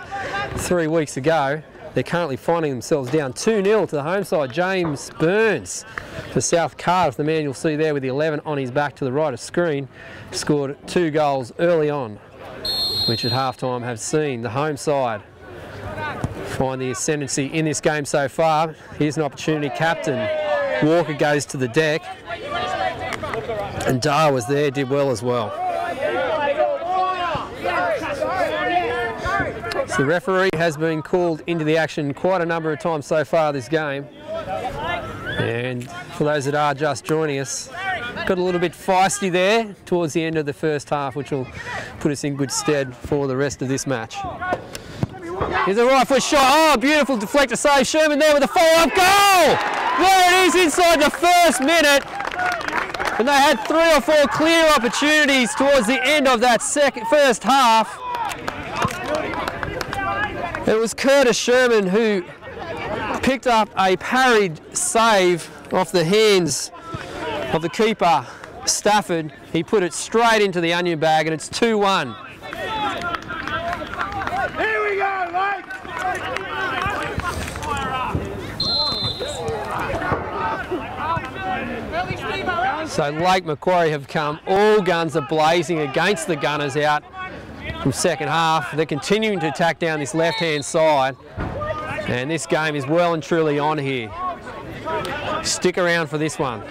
3 weeks ago. They're currently finding themselves down 2-0 to the home side. James Burns for South Cardiff, the man you'll see there with the 11 on his back to the right of screen, scored 2 goals early on, which at halftime have seen the home side find the ascendancy in this game so far. Here's an opportunity. Captain Walker goes to the deck, and Dar was there, did well as well. The referee has been called into the action quite a number of times so far this game. And for those that are just joining us, got a little bit feisty there towards the end of the first half, which will put us in good stead for the rest of this match. Here's a right foot shot. Oh, beautiful deflector save. Sherman there with a follow-up goal. There it is inside the first minute. And they had 3 or 4 clear opportunities towards the end of that first half. It was Curtis Sherman who picked up a parried save off the hands of the keeper, Stafford. He put it straight into the onion bag, and it's 2-1. Here we go, mate! So Lake Macquarie have come all guns are blazing against the Gunners out from second half. They're continuing to attack down this left-hand side, and this game is well and truly on here. Stick around for this one.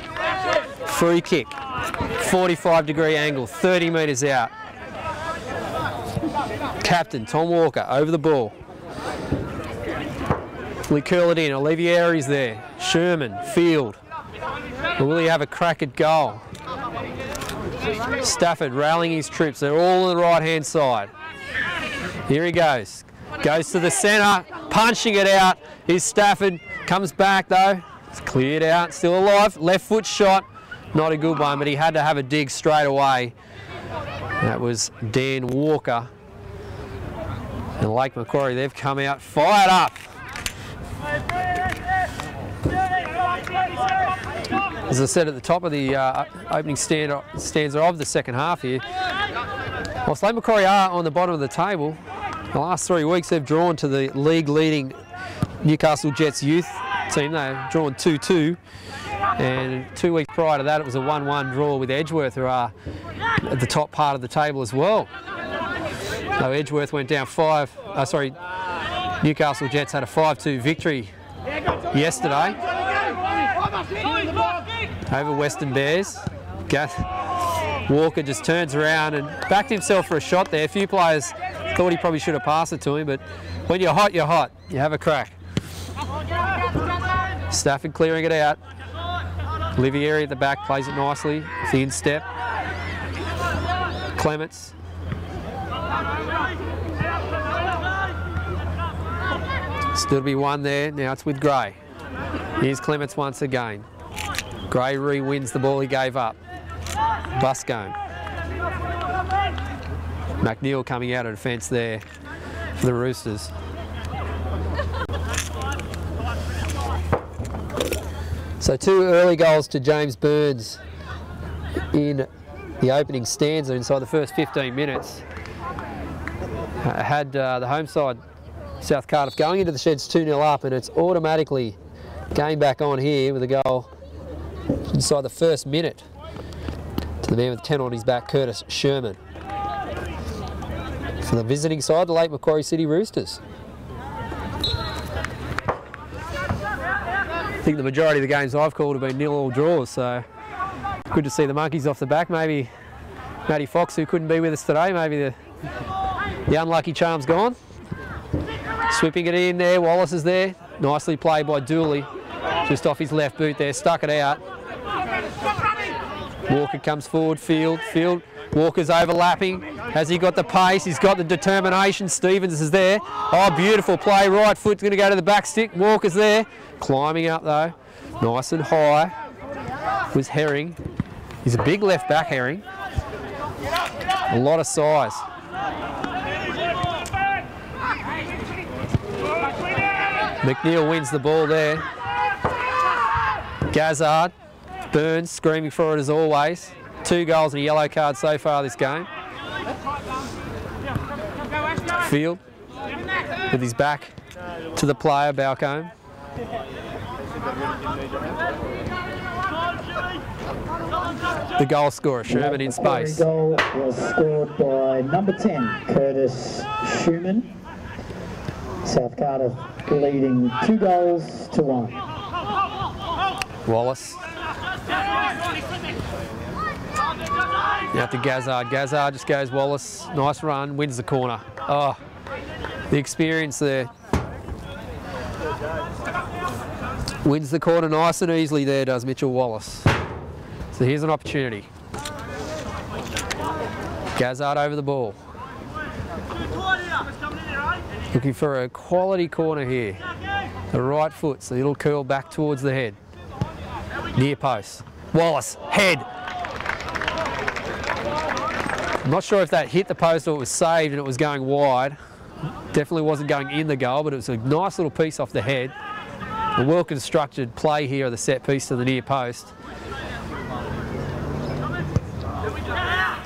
Free kick, 45-degree angle, 30 metres out. Captain Tom Walker over the ball. Will he curl it in? Olivieri's there. Sherman, Field. Or will he have a crack at goal? Stafford rallying his troops. They're all on the right-hand side. Here he goes. Goes to the centre, punching it out. Here's Stafford. Comes back though. It's cleared out. Still alive. Left foot shot. Not a good one, but he had to have a dig straight away. That was Dan Walker. And Lake Macquarie, they've come out fired up. As I said at the top of the opening stanza of the second half here, whilst Lake Macquarie are on the bottom of the table, the last 3 weeks they've drawn to the league-leading Newcastle Jets youth team. They've drawn 2-2, and 2 weeks prior to that it was a 1-1 draw with Edgeworth, who are at the top part of the table as well. So Edgeworth went down Newcastle Jets had a 5-2 victory yesterday over Western Bears. Walker just turns around and backed himself for a shot there. A few players thought he probably should have passed it to him, but when you're hot, you're hot. You have a crack. Stafford clearing it out. Olivieri at the back plays it nicely. It's the instep. Clements. Still to be one there. Now it's with Gray. Here's Clements once again. Gray re-wins the ball he gave up. Buscone. McNeil coming out of defence there for the Roosters. So 2 early goals to James Burns in the opening stanza inside the first 15 minutes. Had the home side, South Cardiff, going into the sheds 2-0 up, and it's automatically game back on here with a goal inside the first minute to the man with 10 on his back, Curtis Sherman. For the visiting side, the Lake Macquarie City Roosters. I think the majority of the games I've called have been 0-0 draws, so good to see the monkeys off the back. Maybe Matty Fox, who couldn't be with us today, maybe the unlucky charm's gone. Sweeping it in there, Wallace is there. Nicely played by Dooley, just off his left boot there, stuck it out. Walker comes forward, Field. Walker's overlapping. Has he got the pace? He's got the determination. Stevens is there. Oh, beautiful play. Right foot's going to go to the back stick. Walker's there. Climbing up though. Nice and high. was Herring. He's a big left back, Herring. A lot of size. McNeil wins the ball there. Gazzard, Burns screaming for it as always. 2 goals and a yellow card so far this game. Field with his back to the player, Balcombe. The goal scorer, Sherman in space. The goal was scored by number 10, Curtis Schumann. South Cardiff leading 2 goals to 1. Wallace. Now to Gazzard. Gazzard just goes Wallace. Nice run, wins the corner. Oh, the experience there. Wins the corner nice and easily there, does Mitchell Wallace. So here's an opportunity. Gazzard over the ball. Looking for a quality corner here. The right foot, so it'll curl back towards the head. Near post. Wallace, head. I'm not sure if that hit the post or it was saved and it was going wide. Definitely wasn't going in the goal, but it was a nice little piece off the head. A well-constructed play here of the set piece to the near post.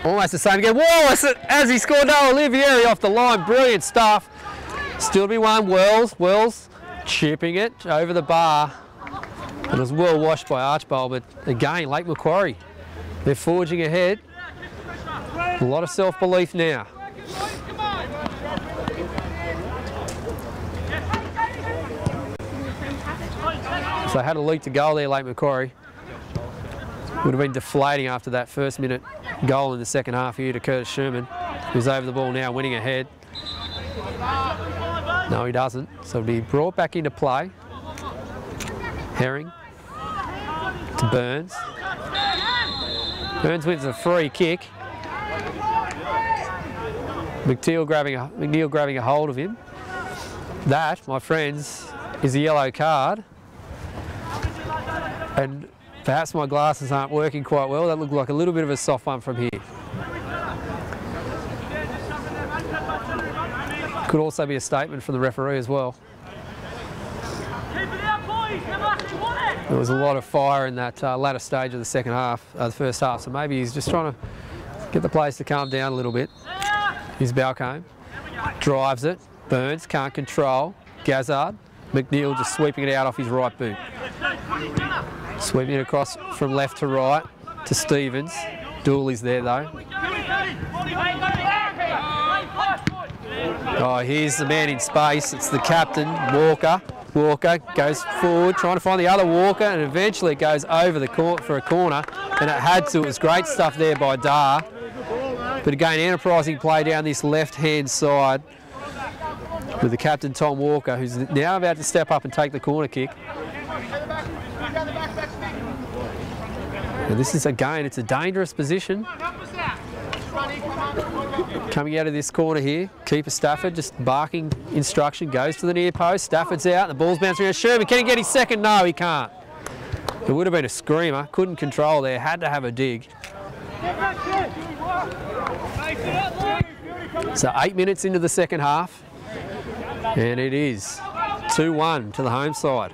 Almost the same again. Wallace, as he scored, no, Olivieri off the line. Brilliant stuff. Still to be won. Wells chipping it over the bar. It was well washed by Archbold, but again, Lake Macquarie, they're forging ahead. A lot of self-belief now. So they had a leak to goal there, Lake Macquarie. Would have been deflating after that first minute goal in the second half here to Curtis Sherman, who's over the ball now, winning ahead. No, he doesn't. So it'll be brought back into play. Herring to Burns. Burns wins a free kick. McNeil grabbing a hold of him. That, my friends, is a yellow card. And perhaps my glasses aren't working quite well. That looked like a little bit of a soft one from here. Could also be a statement from the referee as well. There was a lot of fire in that latter stage of the second half, the first half, so maybe he's just trying to get the players to calm down a little bit. Here's Balcombe, drives it, Burns can't control, Gazzard, McNeil just sweeping it out off his right boot. Sweeping it across from left to right to Stevens. Dooley's there though. Oh, here's the man in space. It's the captain, Walker. Walker goes forward, trying to find the other Walker, and eventually it goes over the court for a corner, and it had to. It was great stuff there by Dar. But again, enterprising play down this left-hand side with the captain, Tom Walker, who's now about to step up and take the corner kick. And this is, again, it's a dangerous position. Coming out of this corner here, keeper Stafford just barking instruction, goes to the near post, Stafford's out, the ball's bouncing around. Sherman, can he get his second? No, he can't. It would have been a screamer, couldn't control there, had to have a dig. So 8 minutes into the second half, and it is 2-1 to the home side.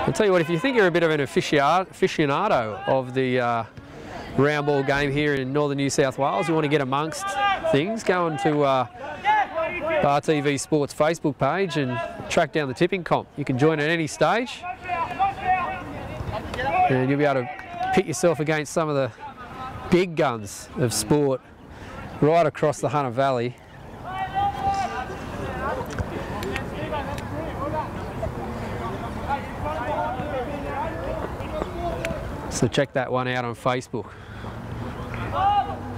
I'll tell you what, if you think you're a bit of an aficionado of the round ball game here in northern New South Wales, you want to get amongst things, go on to Bar TV Sports Facebook page and track down the tipping comp. You can join at any stage and you'll be able to pit yourself against some of the big guns of sport right across the Hunter Valley. So check that one out on Facebook.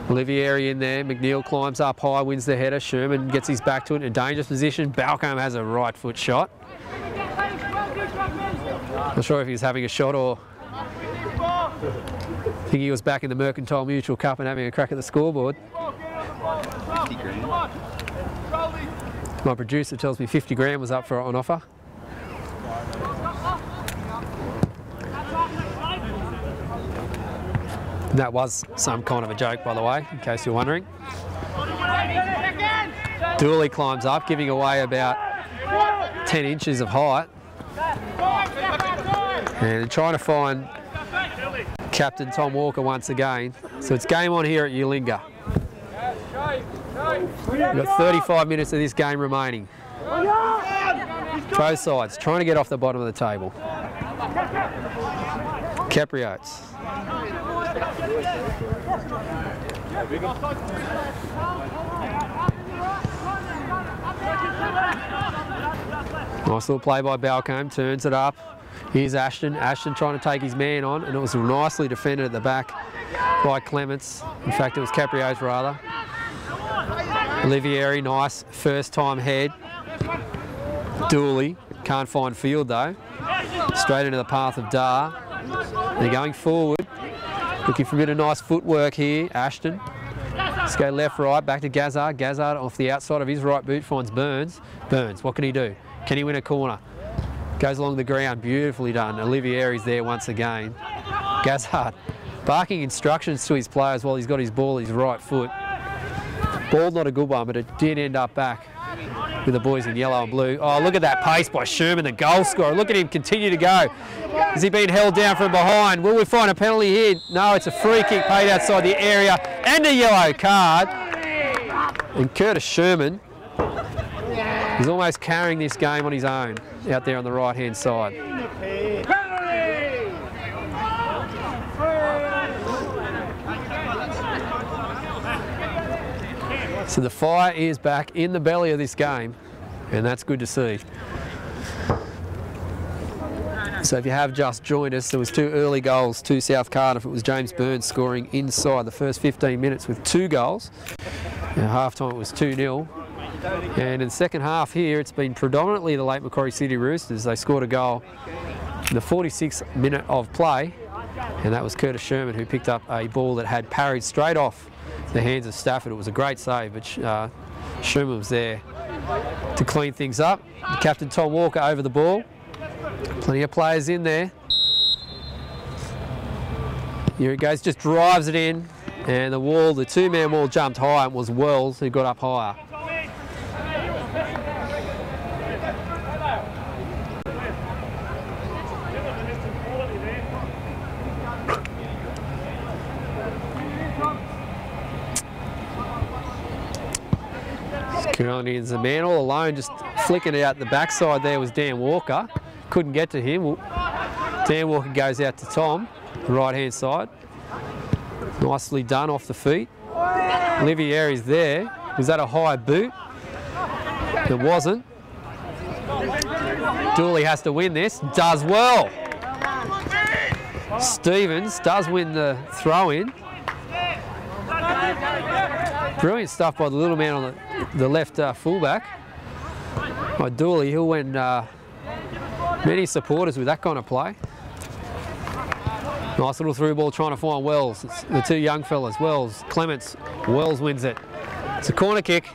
Olivieri in there, McNeil climbs up high, wins the header, Sherman gets his back to it in a dangerous position, Balcombe has a right foot shot. Not sure if he was having a shot or I think he was back in the Mercantile Mutual Cup and having a crack at the scoreboard. 50 grand. My producer tells me 50 grand was up for on offer. That was some kind of a joke, by the way, in case you're wondering. Dooley climbs up, giving away about 10 inches of height. And trying to find Captain Tom Walker once again. So it's game on here at Ulinga. We've got 35 minutes of this game remaining. Both sides trying to get off the bottom of the table. Capriots. Nice little play by Balcombe, turns it up. Here's Ashton. Ashton trying to take his man on, and it was nicely defended at the back by Clements. In fact, it was Capriots rather. Olivieri, nice first time head. Dooley, can't find field though. Straight into the path of Dar. They're going forward, looking for a bit of nice footwork here. Ashton. Let's go left, right, back to Gazzard. Gazzard off the outside of his right boot finds Burns. Burns, what can he do? Can he win a corner? Goes along the ground, beautifully done. Olivieri's there once again. Gazzard barking instructions to his players while he's got his ball at his right foot. Ball not a good one, but it did end up back with the boys in yellow and blue. Oh, look at that pace by Sherman, the goal scorer. Look at him continue to go. Is he being held down from behind? Will we find a penalty here? No, it's a free kick paid outside the area and a yellow card. And Curtis Sherman is almost carrying this game on his own out there on the right-hand side. So the fire is back in the belly of this game, and that's good to see. So if you have just joined us, there was 2 early goals to South Cardiff. It was James Burns scoring inside the first 15 minutes with 2 goals. At half-time it was 2-0. And in the second half here, it's been predominantly the late Macquarie City Roosters. They scored a goal in the 46th minute of play, and that was Curtis Sherman, who picked up a ball that had parried straight off the hands of Stafford. It was a great save, but Sherman was there to clean things up. Captain Tom Walker over the ball. Plenty of players in there. Here it goes, just drives it in, and the wall, the 2-man wall jumped high, and it was Wells who got up higher. It's a man all alone, just flicking it out the backside there was Dan Walker. Couldn't get to him. Dan Walker goes out to Tom, the right-hand side. Nicely done off the feet. Olivieri's there. Was that a high boot? It wasn't. Dooley has to win this. Does well. Stevens does win the throw-in. Brilliant stuff by the little man on the left fullback. By Dooley, he'll win many supporters with that kind of play. Nice little through ball trying to find Wells. It's the 2 young fellas. Wells, Clements. Wells wins it. It's a corner kick.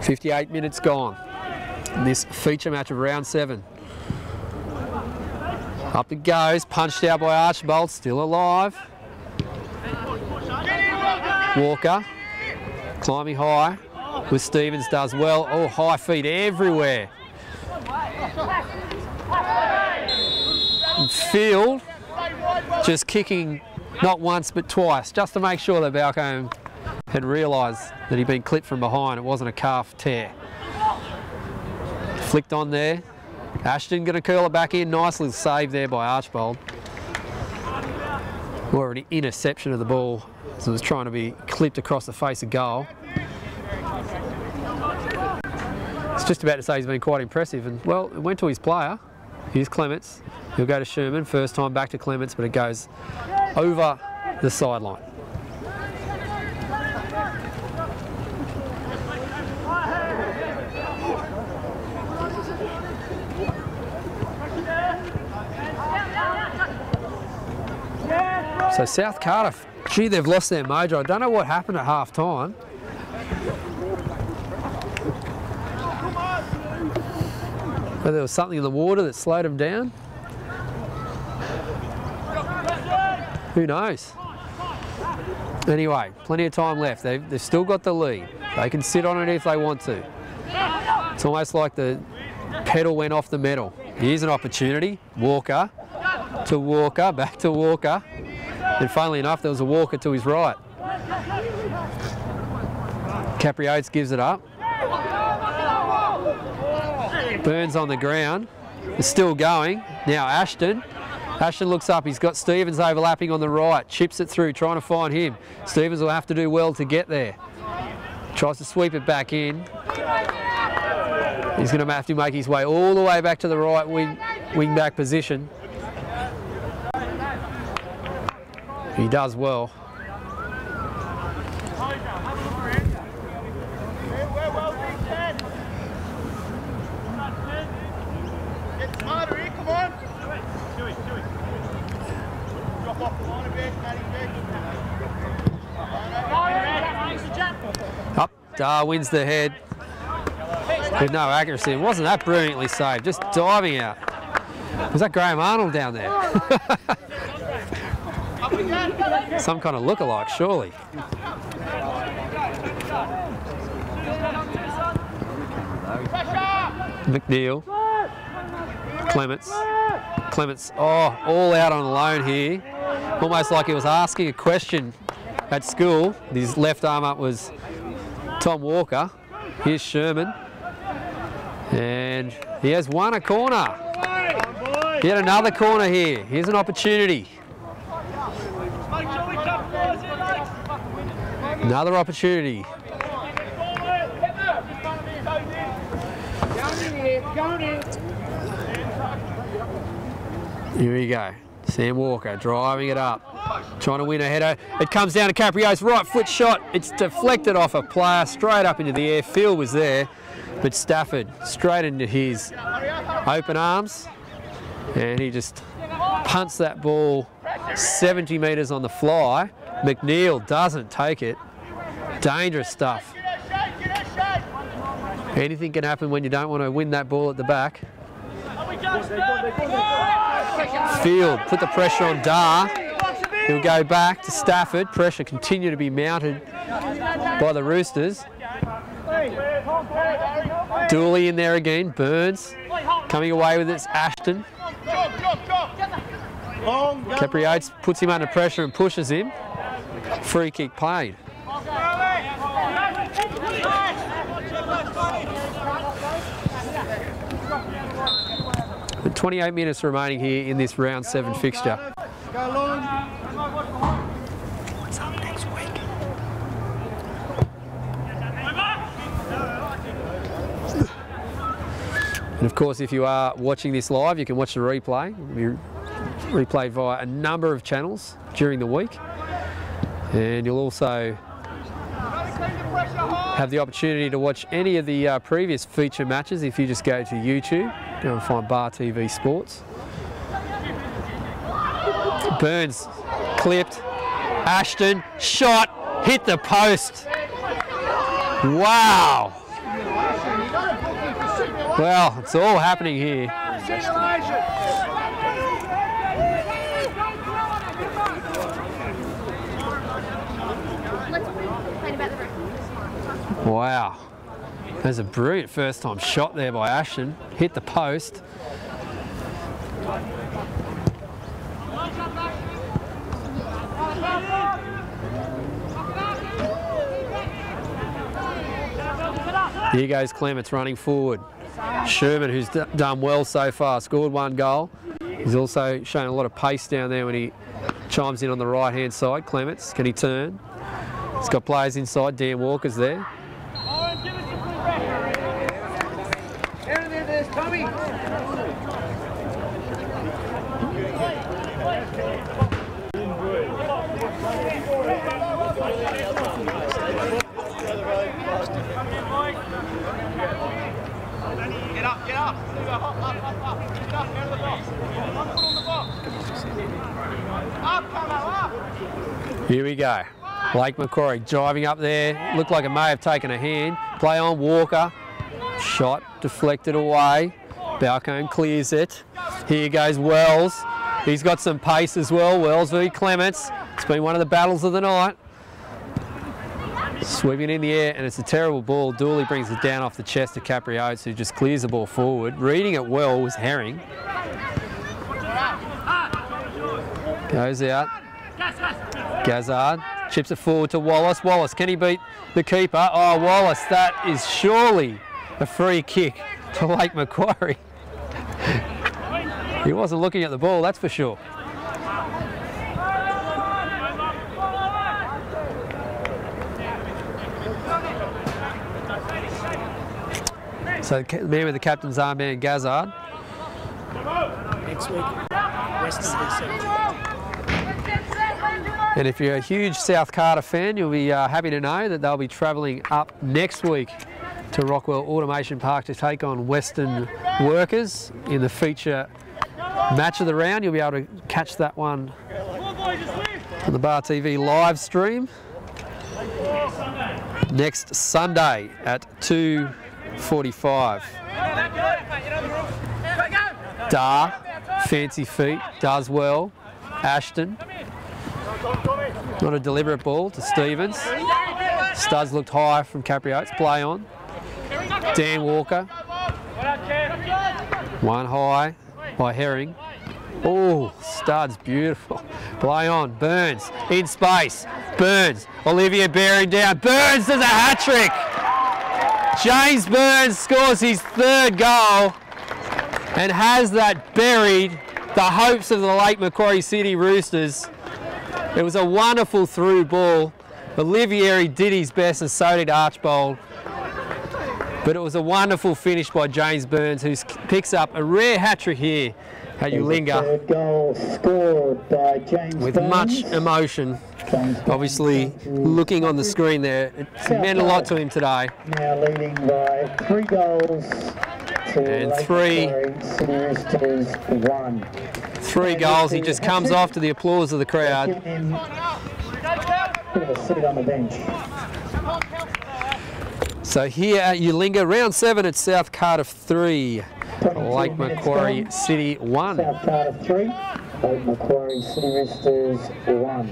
.58 minutes gone. This feature match of round 7. Up it goes, punched out by Archibald, still alive. Walker, climbing high, with Stevens does well. Oh, high feet everywhere. And Field just kicking not once but twice, just to make sure that Balcombe had realised that he'd been clipped from behind. It wasn't a calf tear. Flicked on there. Ashton going to curl it back in. Nice little save there by Archibald. Or an interception of the ball as it was trying to be clipped across the face of goal. It's just about to say he's been quite impressive, and well, it went to his player. Here's Clements. He'll go to Sherman. First time back to Clements, but it goes over the sideline. So South Cardiff, gee, they've lost their mojo. I don't know what happened at half time. Whether there was something in the water that slowed them down. Who knows? Anyway, plenty of time left. They've still got the lead. They can sit on it if they want to. It's almost like the pedal went off the metal. Here's an opportunity. Walker to Walker, back to Walker. And funnily enough, there was a Walker to his right. Capri Oates gives it up. Burns on the ground. It's still going. Now Ashton. Ashton looks up. He's got Stevens overlapping on the right. Chips it through, trying to find him. Stevens will have to do well to get there. Tries to sweep it back in. He's going to have to make his way all the way back to the right wing back position. He does well. Up, Dar wins the head with no accuracy. It wasn't that brilliantly saved, just diving out. Was that Graham Arnold down there? Some kind of look-alike, surely. McNeil. Clements, oh, all out on loan here. Almost like he was asking a question at school. His left arm up was Tom Walker. Here's Sherman. And he has won a corner. Yet another corner here. Here's an opportunity. Another opportunity. Here we go. Sam Walker driving it up, trying to win a header. It comes down to Capri Oates, right foot shot. It's deflected off a player, straight up into the air. Field was there, but Stafford straight into his open arms, and he just punts that ball 70 metres on the fly. McNeil doesn't take it. Dangerous stuff. Anything can happen when you don't want to win that ball at the back. Field put the pressure on Dar. He'll go back to Stafford. Pressure continue to be mounted by the Roosters. Dooley in there again. Burns coming away with it. Ashton. Capri Oates puts him under pressure and pushes him. Free kick paid. With 28 minutes remaining here in this round 7 fixture. What's up next week? And of course, if you are watching this live, you can watch the replay. It'll be replayed via a number of channels during the week. And you'll also have the opportunity to watch any of the previous feature matches if you just go to YouTube. Go and find Bar TV Sports. Burns clipped. Ashton shot, hit the post. Wow. Well, it's all happening here. Wow. There's a brilliant first time shot there by Ashton. Hit the post. Here goes Clements running forward. Sherman, who's done well so far, scored 1 goal. He's also shown a lot of pace down there when he chimes in on the right-hand side. Clements, can he turn? He's got players inside. Dan Walker's there. Get up. Get up, out of the box. Get up, out of the box. Here we go. Lake Macquarie driving up there. Looked like it may have taken a hand. Play on Walker. Shot deflected away. Balcombe clears it. Here goes Wells. He's got some pace as well. Wells v Clements. It's been one of the battles of the night. Sweeping in the air, and it's a terrible ball. Dooley brings it down off the chest of Capriotes, who just clears the ball forward. Reading it well was Herring. Goes out. Gazzard chips it forward to Wallace. Wallace, can he beat the keeper? Oh, Wallace, that is surely a free kick to Lake Macquarie. He wasn't looking at the ball, that's for sure. So the man with the captain's armband, Gazzard. Next week, Western. And if you're a huge South Cardiff fan, you'll be happy to know that they'll be travelling up next week to Rockwell Automation Park to take on Western Workers in the feature match of the round. You'll be able to catch that one on the Bar TV live stream next Sunday at 2:45. Dar, fancy feet, does well. Ashton. Not a deliberate ball to Stevens. Studs looked high from Capriotes. Play on. Dan Walker. One high by Herring. Oh, Studs, beautiful. Play on. Burns in space. Burns. Olivia bearing down. Burns does a hat-trick. James Burns scores his third goal and has that buried the hopes of the Lake Macquarie City Roosters. It was a wonderful through ball. Olivieri did his best and so did Archbold. But it was a wonderful finish by James Burns, who picks up a rare hat-trick here at Ulinga. Third goal scored by James with Burns. much emotion. Obviously, looking on the screen there, it meant a lot to him today. Now leading by 3 goals to And Lake three. Macquarie City Roosters 1. 3 goals, he just comes off to the applause of the crowd. Giving him a bit of a seat on the bench. So here at Ulinga, round 7 at South Cardiff 3, 22 Lake minutes Macquarie gone. City 1. South Cardiff 3, Lake Macquarie City Roosters 1.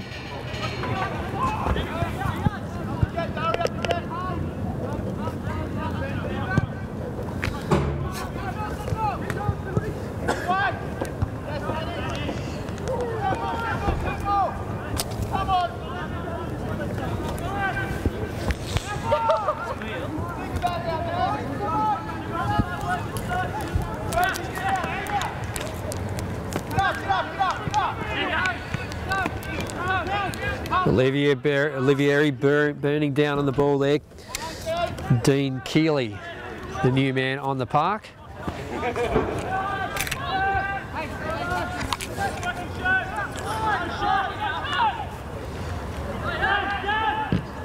Olivieri burning down on the ball there. Dean Keeley, the new man on the park.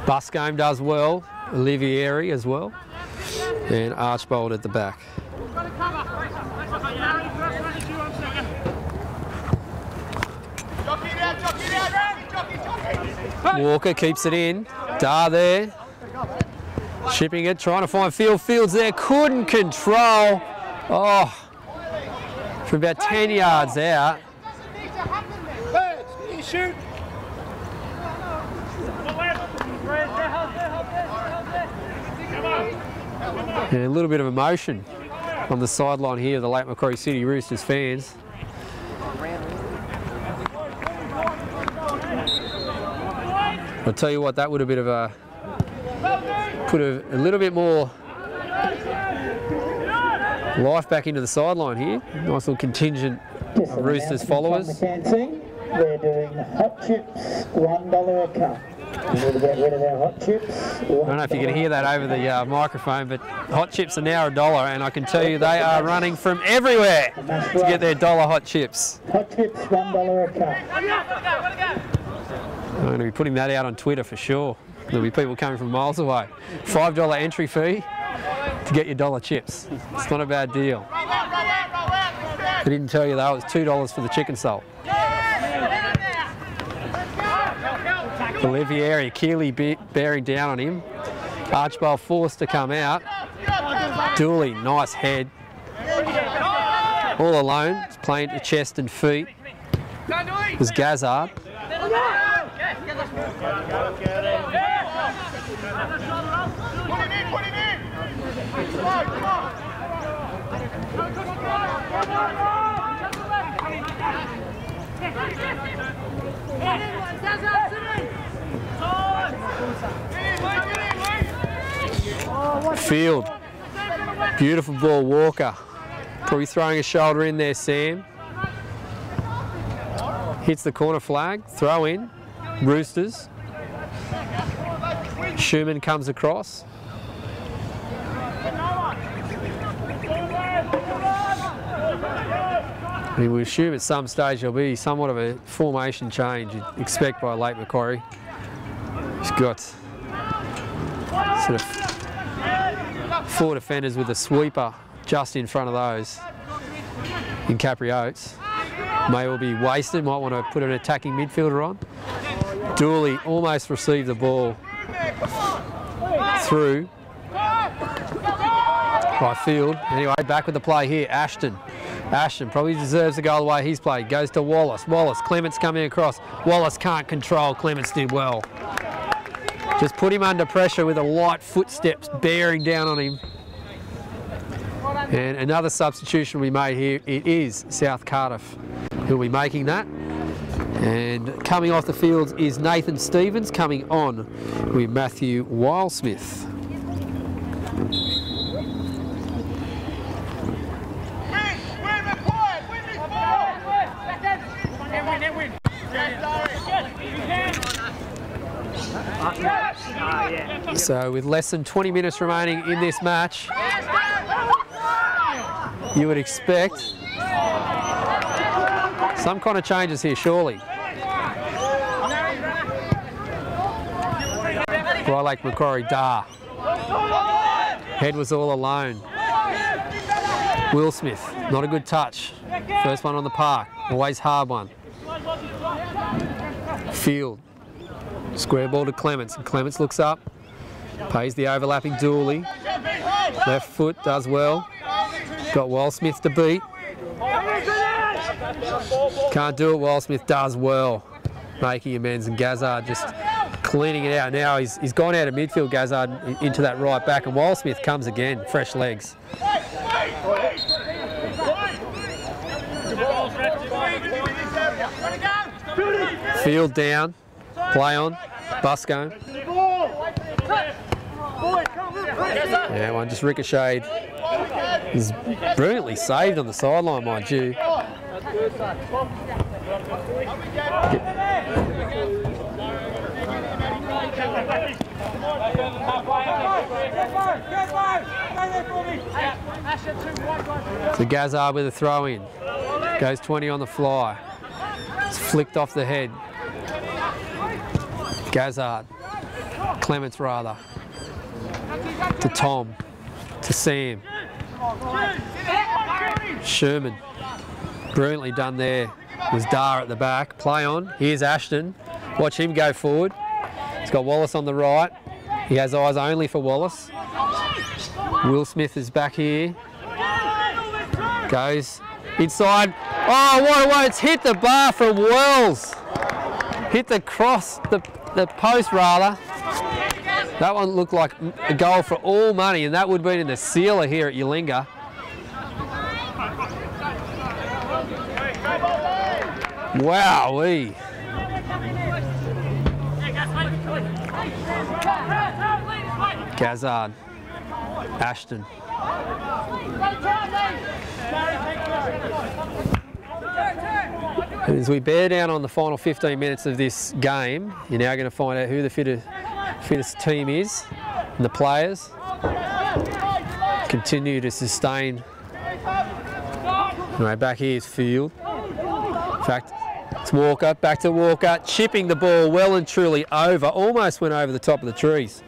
Buscombe does well. Olivieri as well. And Archbold at the back. Walker keeps it in. Dar there. Chipping it, trying to find Field. Fields there. Couldn't control. Oh. From about 10 yards out. And a little bit of emotion on the sideline here, the Lake Macquarie City Roosters fans. I'll tell you what, that would have been put a little bit more life back into the sideline here. Nice little contingent of Roosters followers. They're doing hot chips, $1 a cup. We'll get rid of our hot chips. I don't know if you can hear that over the microphone, but hot chips are now $1, and I can tell you they are running from everywhere to get their $1 hot chips. Hot chips, $1 a cup. I'm going to be putting that out on Twitter for sure. There'll be people coming from miles away. $5 entry fee to get your $1 chips. It's not a bad deal. I didn't tell you that, it was $2 for the chicken salt. Olivieri, Keeley bearing down on him. Archibald forced to come out. Dooley, nice head. All alone, he's playing to chest and feet. It was Gazzard. Field. Beautiful ball, Walker. Probably throwing a shoulder in there, Sam. Hits the corner flag, throw in, Roosters. Schumann comes across. I mean, we assume at some stage there'll be somewhat of a formation change you'd expect by late Macquarie. He's got sort of 4 defenders with a sweeper just in front of those in Capri Oates. May well be wasted, might want to put an attacking midfielder on. Dooley almost received the ball through by Field. Anyway, back with the play here, Ashton. Ashton probably deserves the goal the way he's played. Goes to Wallace. Wallace, Clements coming across. Wallace can't control. Clements did well. Just put him under pressure with a light footsteps bearing down on him. And another substitution we made here. It is South Cardiff who'll be making that. And coming off the field is Nathan Stevens, coming on with Matthew Wilesmith. So with less than 20 minutes remaining in this match, you would expect some kind of changes here, surely. Right, like Macquarie, Dar. Head was all alone. Will Smith, not a good touch. First one on the park, always hard one. Field, square ball to Clements, and Clements looks up, pays the overlapping Dooley. Left foot does well. Got Wilesmith to beat. Can't do it, Wilesmith does well. Making amends, and Gazzard just cleaning it out. Now he's gone out of midfield, Gazzard, into that right back, and Wilesmith comes again, fresh legs. Field down, play on, Busco. Yeah, one just ricocheted. He's brilliantly saved on the sideline, mind you. So Gazzard with a throw in. Goes 20 on the fly. It's flicked off the head. Gazzard. Clements rather. To Tom. To Sam. Sherman. Brilliantly done there. Was Dar at the back. Play on. Here's Ashton. Watch him go forward. He's got Wallace on the right. He has eyes only for Wallace. Will Smith is back here. Goes inside. Oh, what a way. It's hit the bar from Wells. Hit the cross, the post rather. That one looked like a goal for all money, and that would have been in the sealer here at Ulinga. Wowee. Gazzard. Ashton. And as we bear down on the final 15 minutes of this game, you're now going to find out who the fittest team is, and the players continue to sustain. Anyway, back here is Field. In fact, it's Walker, back to Walker, chipping the ball well and truly over, almost went over the top of the trees.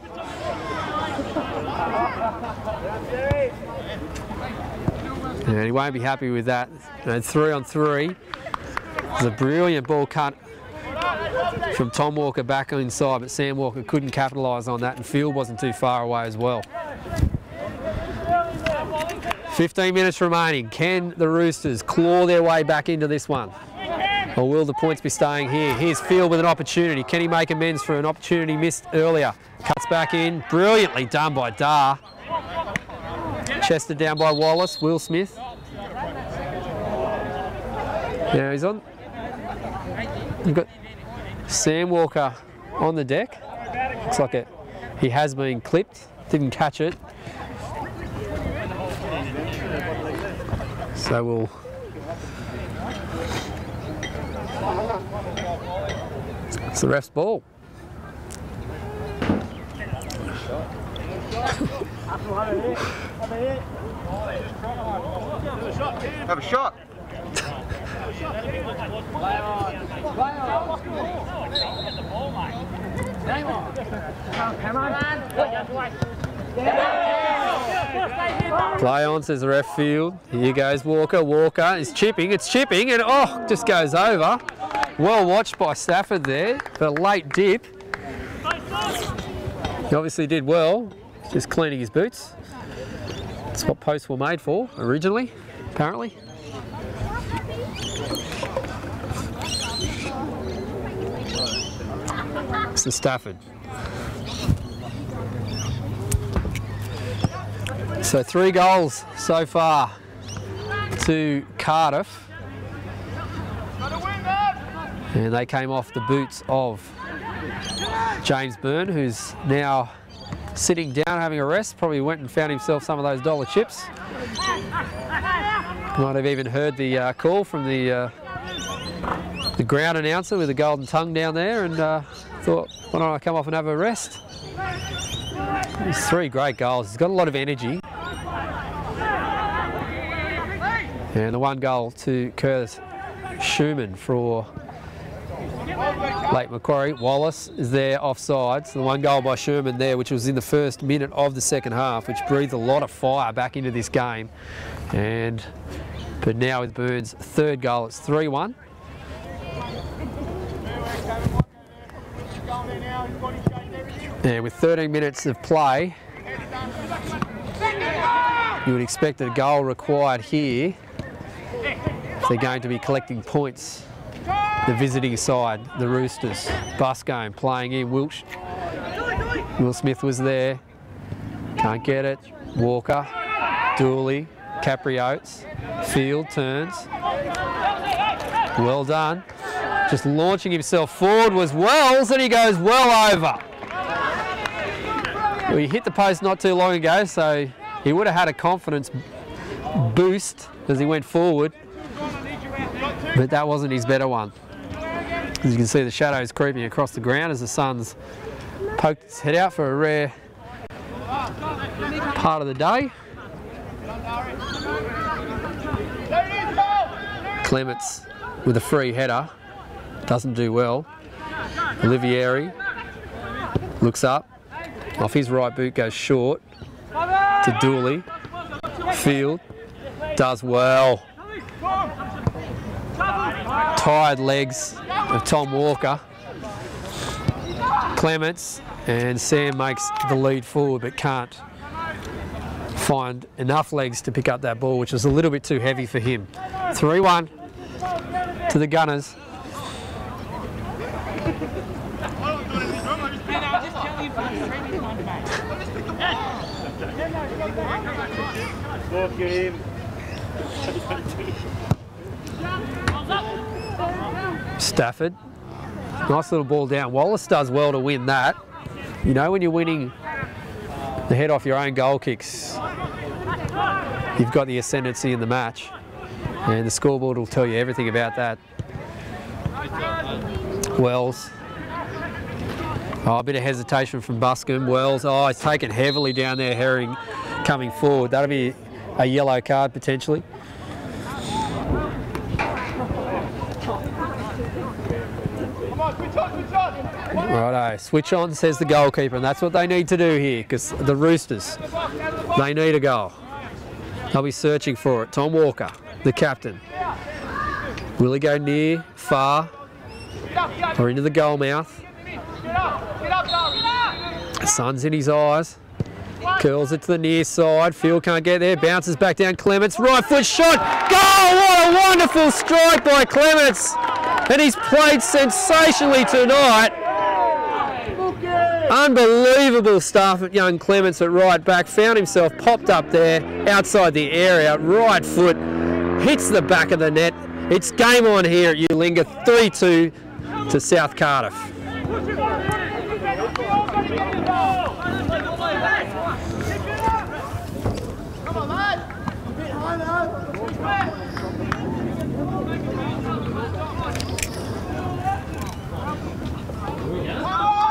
And he won't be happy with that. And 3 on 3. It's a brilliant ball cut from Tom Walker back inside, but Sam Walker couldn't capitalise on that, and field wasn't too far away as well. 15 minutes remaining. Can the Roosters claw their way back into this one? Or will the points be staying here? Here's Field with an opportunity. Can he make amends for an opportunity missed earlier? Cuts back in. Brilliantly done by Dar. Chested down by Wallace. Will Smith. Now he's on. We've got Sam Walker on the deck. Looks like it. He has been clipped. Didn't catch it. So we'll... It's the ref's ball. Have a shot. Play on, says the ref. Field. Here goes Walker. Walker is chipping. It's chipping and just goes over. Well watched by Stafford there for a late dip. He obviously did well, just cleaning his boots. That's what posts were made for originally, apparently. This is Stafford. So 3 goals so far to Cardiff. And they came off the boots of James Byrne, who's now sitting down having a rest. Probably went and found himself some of those dollar chips. Might have even heard the call from the ground announcer with the golden tongue down there, and thought, why don't I come off and have a rest? He's 3 great goals. He's got a lot of energy. And the 1 goal to Curtis Schumann for Lake Macquarie. Wallace is there offside. So the 1 goal by Sherman there, which was in the first minute of the second half, which breathed a lot of fire back into this game. But now with Burns' 3rd goal, it's 3-1. Yeah, with 13 minutes of play, you would expect a goal required here if they're going to be collecting points. The visiting side, the Roosters. Buscombe playing in. Will Smith was there. Can't get it. Walker. Dooley. Capriotes. Field turns. Well done. Just launching himself forward was Wells, and he goes well over. Well, he hit the post not too long ago, so he would have had a confidence boost as he went forward. But that wasn't his better one. As you can see, the shadows creeping across the ground as the sun's poked its head out for a rare part of the day. Clements with a free header, doesn't do well. Olivieri looks up, off his right boot goes short to Dooley. Field does well. Tired legs of Tom Walker. Clements, and Sam makes the lead forward but can't find enough legs to pick up that ball, which was a little bit too heavy for him. 3-1 to the Gunners. Stafford, nice little ball down. Wallace does well to win that. You know, when you're winning the head off your own goal kicks, you've got the ascendancy in the match, and the scoreboard will tell you everything about that. Wells. Oh, a bit of hesitation from Buscombe. Wells, he's taken heavily down there, Herring coming forward. That'll be a yellow card potentially. Righto, switch on, says the goalkeeper, and that's what they need to do here, because the Roosters, they need a goal. They'll be searching for it. Tom Walker, the captain. Will he go near, far? or into the goal mouth. Sun's in his eyes. Curls it to the near side. Field can't get there. Bounces back down. Clements. Right foot shot. Goal! What a wonderful strike by Clements. And he's played sensationally tonight. Unbelievable stuff at young Clements at right back. Found himself popped up there outside the area. Right foot hits the back of the net. It's game on here at Ulinga. 3-2 to South Cardiff.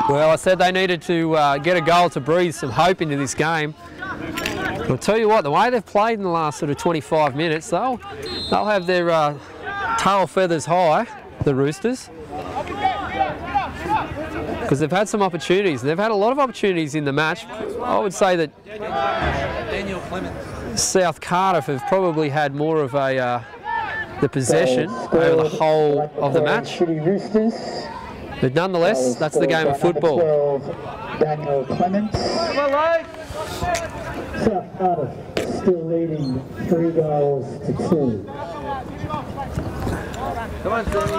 Well, I said they needed to get a goal to breathe some hope into this game. I'll tell you what, the way they've played in the last sort of 25 minutes, they'll have their tail feathers high, the Roosters, because they've had some opportunities. They've had a lot of opportunities in the match. I would say that South Cardiff have probably had more of the possession over the whole of the match. But nonetheless, that's the game of football. Daniel Clements. South Cardiff still leading 3-2.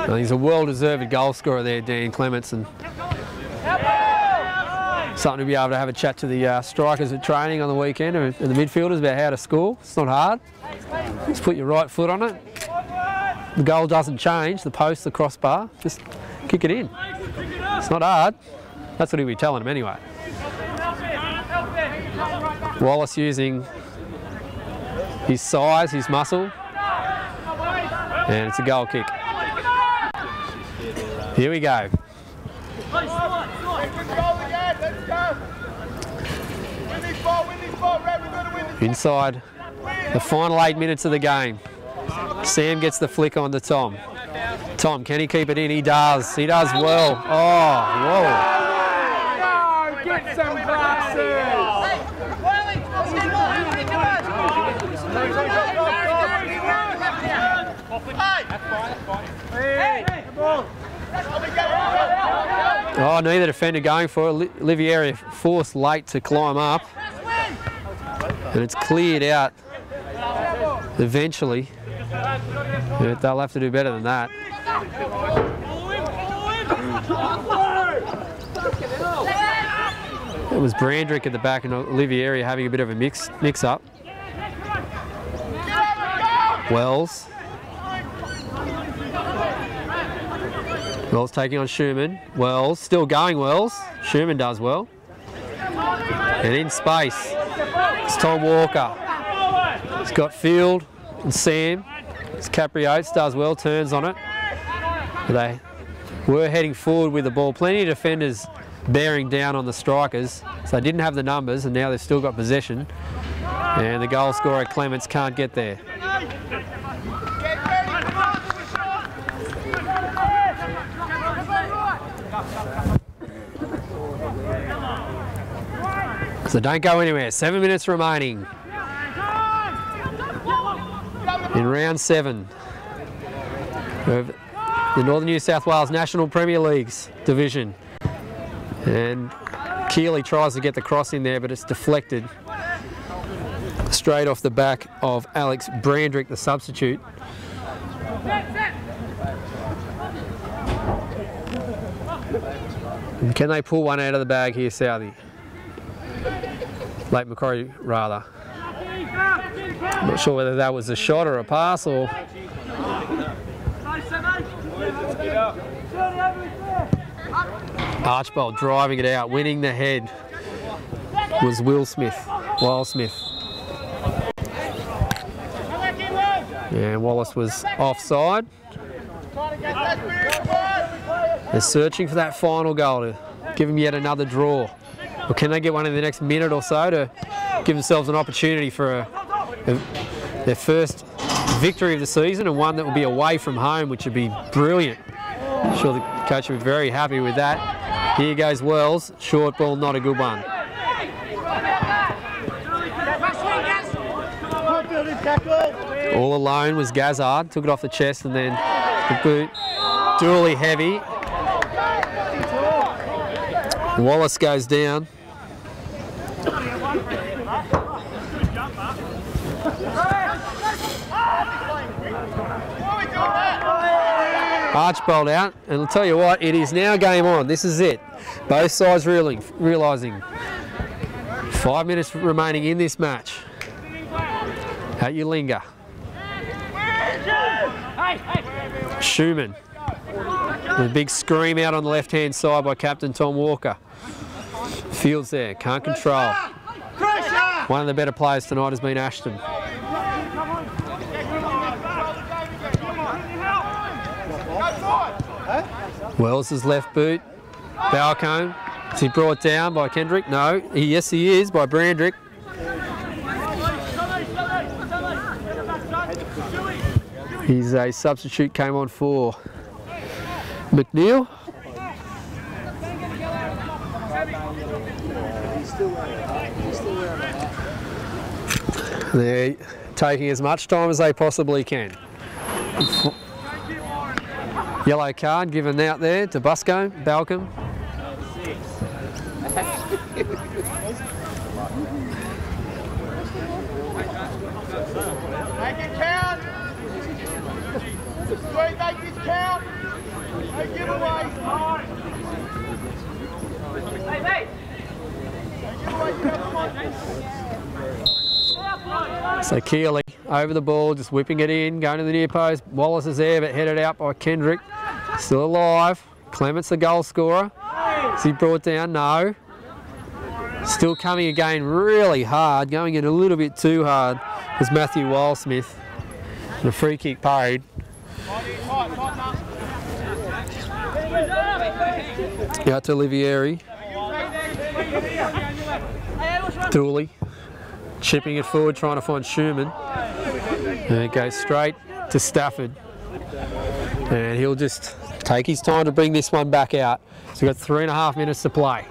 Well, he's a well-deserved goal scorer there, Dan Clements, and something to be able to have a chat to the strikers at training on the weekend and the midfielders about how to score. It's not hard. Just put your right foot on it. The goal doesn't change, the post, the crossbar, just kick it in. It's not hard. That's what he'll be telling him anyway. Wallace using his size, his muscle, and it's a goal kick. Here we go. Inside the final 8 minutes of the game. Sam gets the flick on to Tom. Tom, can he keep it in? He does. He does well. Oh, whoa. Get some glasses. Oh, neither defender going for it. Olivieri forced late to climb up. And it's cleared out eventually. Yeah, they'll have to do better than that. It was Brandrick at the back and Olivieri having a bit of a mix-up. Wells. Wells taking on Schumann. Wells, still going Wells. Schumann does well. And in space, it's Tom Walker. It's got Field and Sam. It's Capriotes, does well, turns on it. They were heading forward with the ball. Plenty of defenders bearing down on the strikers. So they didn't have the numbers and now they've still got possession. And the goal scorer, Clements, can't get there. So don't go anywhere. 7 minutes remaining in round 7 of the Northern New South Wales National Premier League's division. And Keeley tries to get the cross in there, but it's deflected straight off the back of Alex Brandrick, the substitute. And can they pull one out of the bag here, Southie? Lake Macquarie, rather. I'm not sure whether that was a shot or a pass or... Archbold driving it out, winning the head was Will Smith, Lyle Smith. And Wallace was offside. They're searching for that final goal to give them yet another draw. Or can they get one in the next minute or so to give themselves an opportunity for their first victory of the season, and one that will be away from home, which would be brilliant. I'm sure the coach will be very happy with that. Here goes Wells. Short ball, not a good one. All alone was Gazard. Took it off the chest and then the boot. Dooley heavy. Wallace goes down. Archbold out, and I'll tell you what, it is now game on. This is it. Both sides realising 5 minutes remaining in this match. At Ulinga. Schumann. A big scream out on the left-hand side by Captain Tom Walker. Fields there, can't control. One of the better players tonight has been Ashton. Wells' left boot. Balcombe. Is he brought down by Kendrick? No. Yes, he is, by Brandrick. He's a substitute, came on for McNeil. They're taking as much time as they possibly can. Yellow card given out there to Busco, Balcombe. Make it count. Sweet, make this count. No giveaways. So Keeley over the ball, just whipping it in, going to the near post. Wallace is there, but headed out by Kendrick. Still alive. Clement's the goal scorer. Is he brought down? No. Still coming again really hard, going in a little bit too hard, was Matthew Wildsmith. And a free kick paid. Out to Olivieri. Dooley. Chipping it forward, trying to find Schumann. And it goes straight to Stafford. And he'll just take his time to bring this one back out. So we've got 3.5 minutes to play.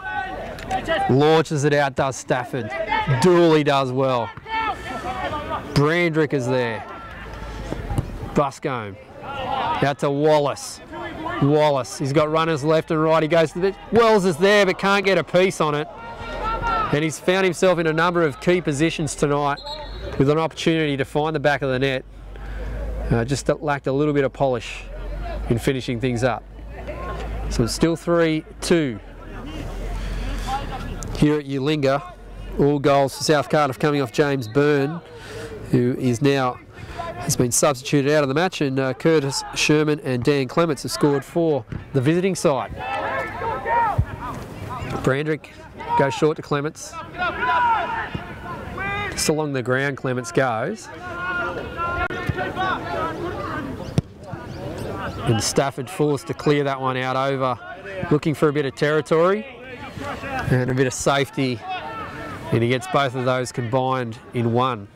Launches it out, does Stafford. Dooley does well. Brandrick is there. Buscombe. Out to Wallace. Wallace, he's got runners left and right. He goes to the... Wells is there, but can't get a piece on it. And he's found himself in a number of key positions tonight with an opportunity to find the back of the net. Just lacked a little bit of polish in finishing things up. So it's still 3-2 here at Ulinga. All goals for South Cardiff coming off James Byrne, who is now has been substituted out of the match, and Curtis Sherman and Dan Clements have scored for the visiting side. Brandrick goes short to Clements. Just along the ground Clements goes. And Stafford forced to clear that one out over, looking for a bit of territory and a bit of safety, and he gets both of those combined in one.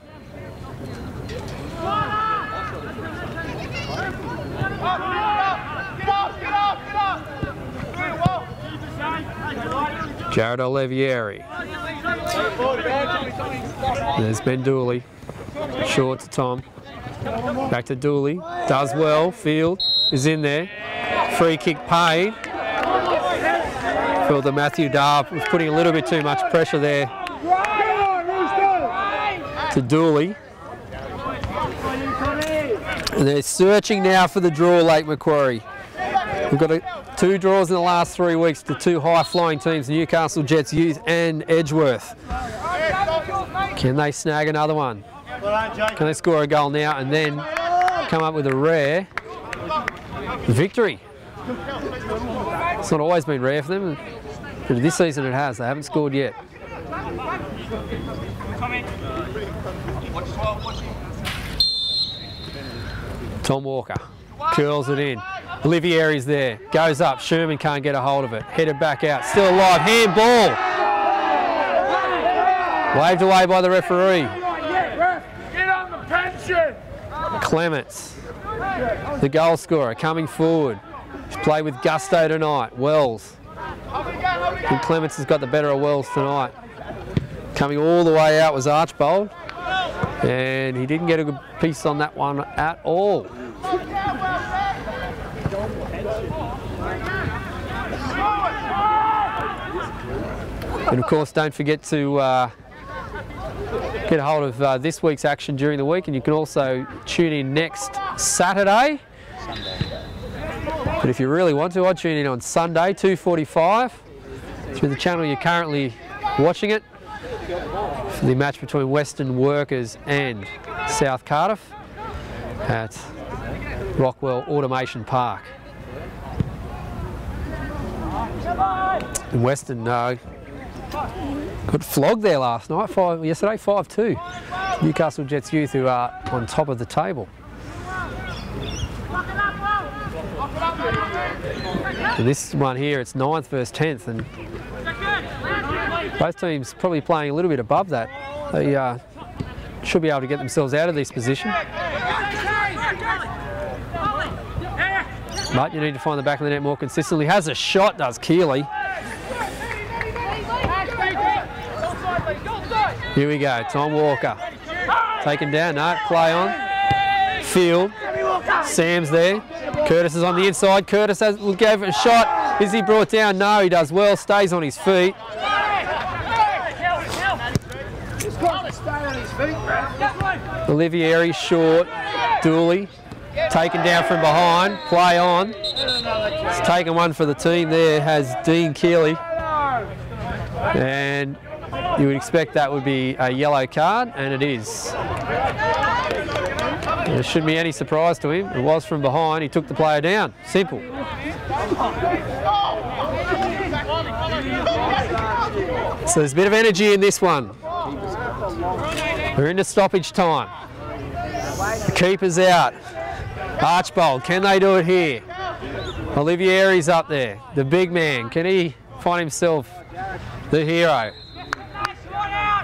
Jared Olivieri. There's Ben Dooley. Short to Tom. Back to Dooley. Does well. Field is in there. Free kick paid. Felt that Matthew Darb was putting a little bit too much pressure there to Dooley. And they're searching now for the draw, Lake Macquarie. We've got 2 draws in the last 3 weeks to 2 high-flying teams, Newcastle Jets Youth and Edgeworth. Can they snag another one? Can they score a goal now and then come up with a rare victory? It's not always been rare for them, but this season it has. They haven't scored yet. Tom Walker curls it in. Olivieri's there, goes up, Sherman can't get a hold of it, headed back out, still alive, handball! Waved away by the referee. Get on the pension! Clements, the goal scorer, coming forward. He's played with gusto tonight, Wells. And Clements has got the better of Wells tonight. Coming all the way out was Archbold, and he didn't get a good piece on that one at all. And of course, don't forget to get a hold of this week's action during the week, and you can also tune in next Saturday. But if you really want to, I'd tune in on Sunday, 2:45, through the channel you're currently watching it, for the match between Western Workers and South Cardiff at Rockwell Automation Park. And Western got flogged there last night, yesterday, 5-2. Newcastle Jets Youth, who are on top of the table. And this one here, it's 9th versus 10th, and both teams probably playing a little bit above that. They should be able to get themselves out of this position. But you need to find the back of the net more consistently. Has a shot, does Keeley. Here we go, Tom Walker. Taken down, no, play on. Field, Sam's there. Curtis is on the inside. Curtis will go for a shot. Is he brought down? No, he does well, stays on his feet. Olivieri short, Dooley taken down from behind, play on. He's taken one for the team there, has Dean Keeley. And you would expect that would be a yellow card, and it is. There shouldn't be any surprise to him. It was from behind, he took the player down. Simple. So there's a bit of energy in this one. We're into stoppage time. The keeper's out. Archbold, can they do it here? Olivieri's up there, the big man. Can he find himself the hero?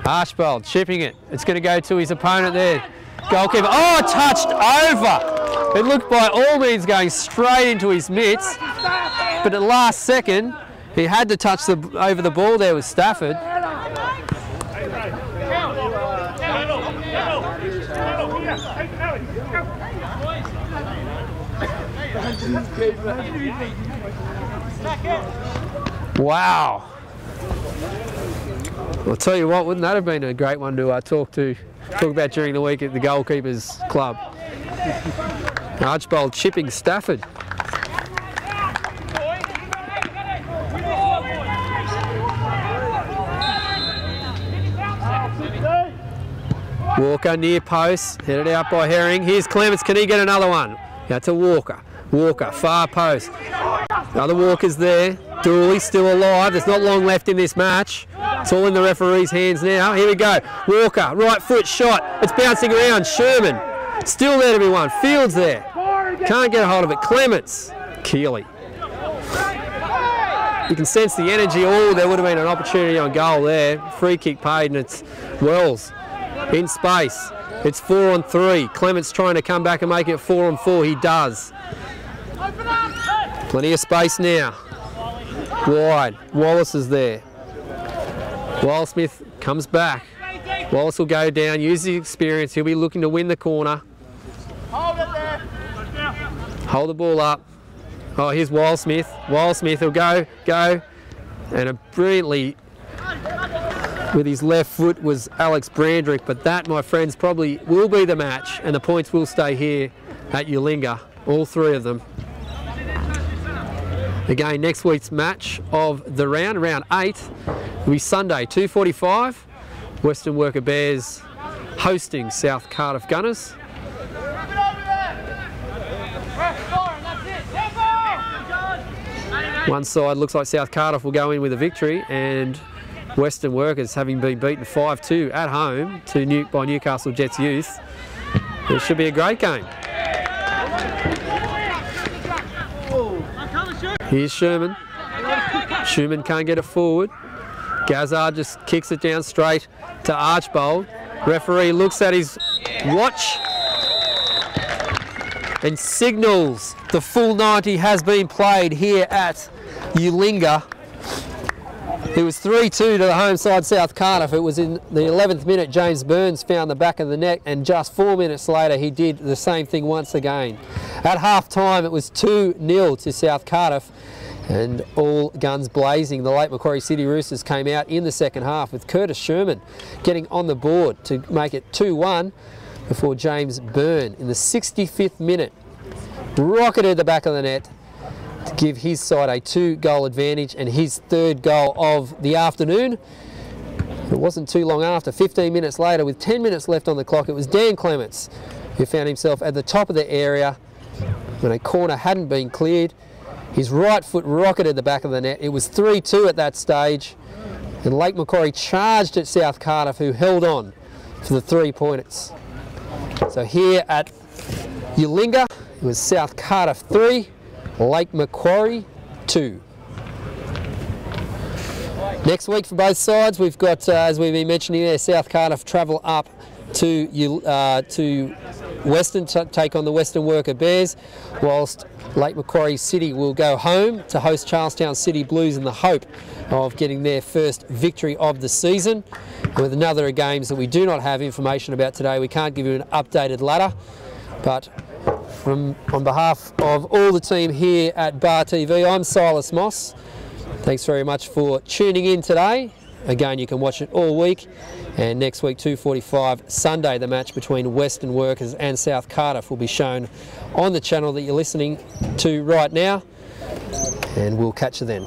Archbold chipping it. It's going to go to his opponent there. Goalkeeper, oh, touched over. It looked by all means going straight into his mitts, but at the last second, he had to touch over the ball there with Stafford. Wow. I'll tell you what, wouldn't that have been a great one to talk about during the week at the Goalkeepers Club. Archbold chipping Stafford. Walker near post, headed out by Herring. Here's Clements, can he get another one? Now to Walker. Walker, far post. Other Walker's there. Dooley still alive. There's not long left in this match. It's all in the referee's hands now. Here we go. Walker, right foot shot. It's bouncing around. Sherman, still there to be won. Fields there. Can't get a hold of it. Clements. Keeley. You can sense the energy. Oh, there would have been an opportunity on goal there. Free kick paid, and it's Wells in space. It's 4-on-3. Clements trying to come back and make it 4-on-4. He does. Plenty of space now. Wide. Wallace is there. Wildsmith comes back. Wallace will go down, use his experience. He'll be looking to win the corner. Hold it there. Hold the ball up. Oh, here's Wildsmith. Wildsmith will go. And a brilliantly, with his left foot, was Alex Brandrick. But that, my friends, probably will be the match, and the points will stay here at Ulinga, all three of them. Again, next week's match of the round 8, will be Sunday, 2:45. Western Worker Bears hosting South Cardiff Gunners. One side looks like South Cardiff will go in with a victory, and Western Workers, having been beaten 5-2 at home by Newcastle Jets Youth. It should be a great game. Here's Sherman. Schumann can't get it forward. Gazard just kicks it down straight to Archbold. Referee looks at his watch and signals the full 90 has been played here at Ulinga. It was 3-2 to the home side, South Cardiff. It was in the 11th minute, James Burns found the back of the net, and just 4 minutes later he did the same thing once again. At half time it was 2-0 to South Cardiff, And all guns blazing. The late Macquarie City Roosters came out in the second half with Curtis Sherman getting on the board to make it 2-1 before James Byrne in the 65th minute rocketed the back of the net to give his side a 2-goal advantage and his 3rd goal of the afternoon. It wasn't too long after, 15 minutes later, with 10 minutes left on the clock, it was Dan Clements who found himself at the top of the area when a corner hadn't been cleared. His right foot rocketed the back of the net. It was 3-2 at that stage, and Lake Macquarie charged at South Cardiff, who held on for the 3-pointers. So here at Ulinga, it was South Cardiff 3, Lake Macquarie 2. Next week for both sides, we've got, as we've been mentioning there, South Cardiff travel up to Western to take on the Western Worker Bears, whilst Lake Macquarie City will go home to host Charlestown City Blues in the hope of getting their first victory of the season. With another games that we do not have information about today, we can't give you an updated ladder, but on behalf of all the team here at Bar TV, I'm Silas Moss. Thanks very much for tuning in today. Again, you can watch it all week, and next week 2:45 Sunday, the match between Western Workers and South Cardiff will be shown on the channel that you're listening to right now, and we'll catch you then.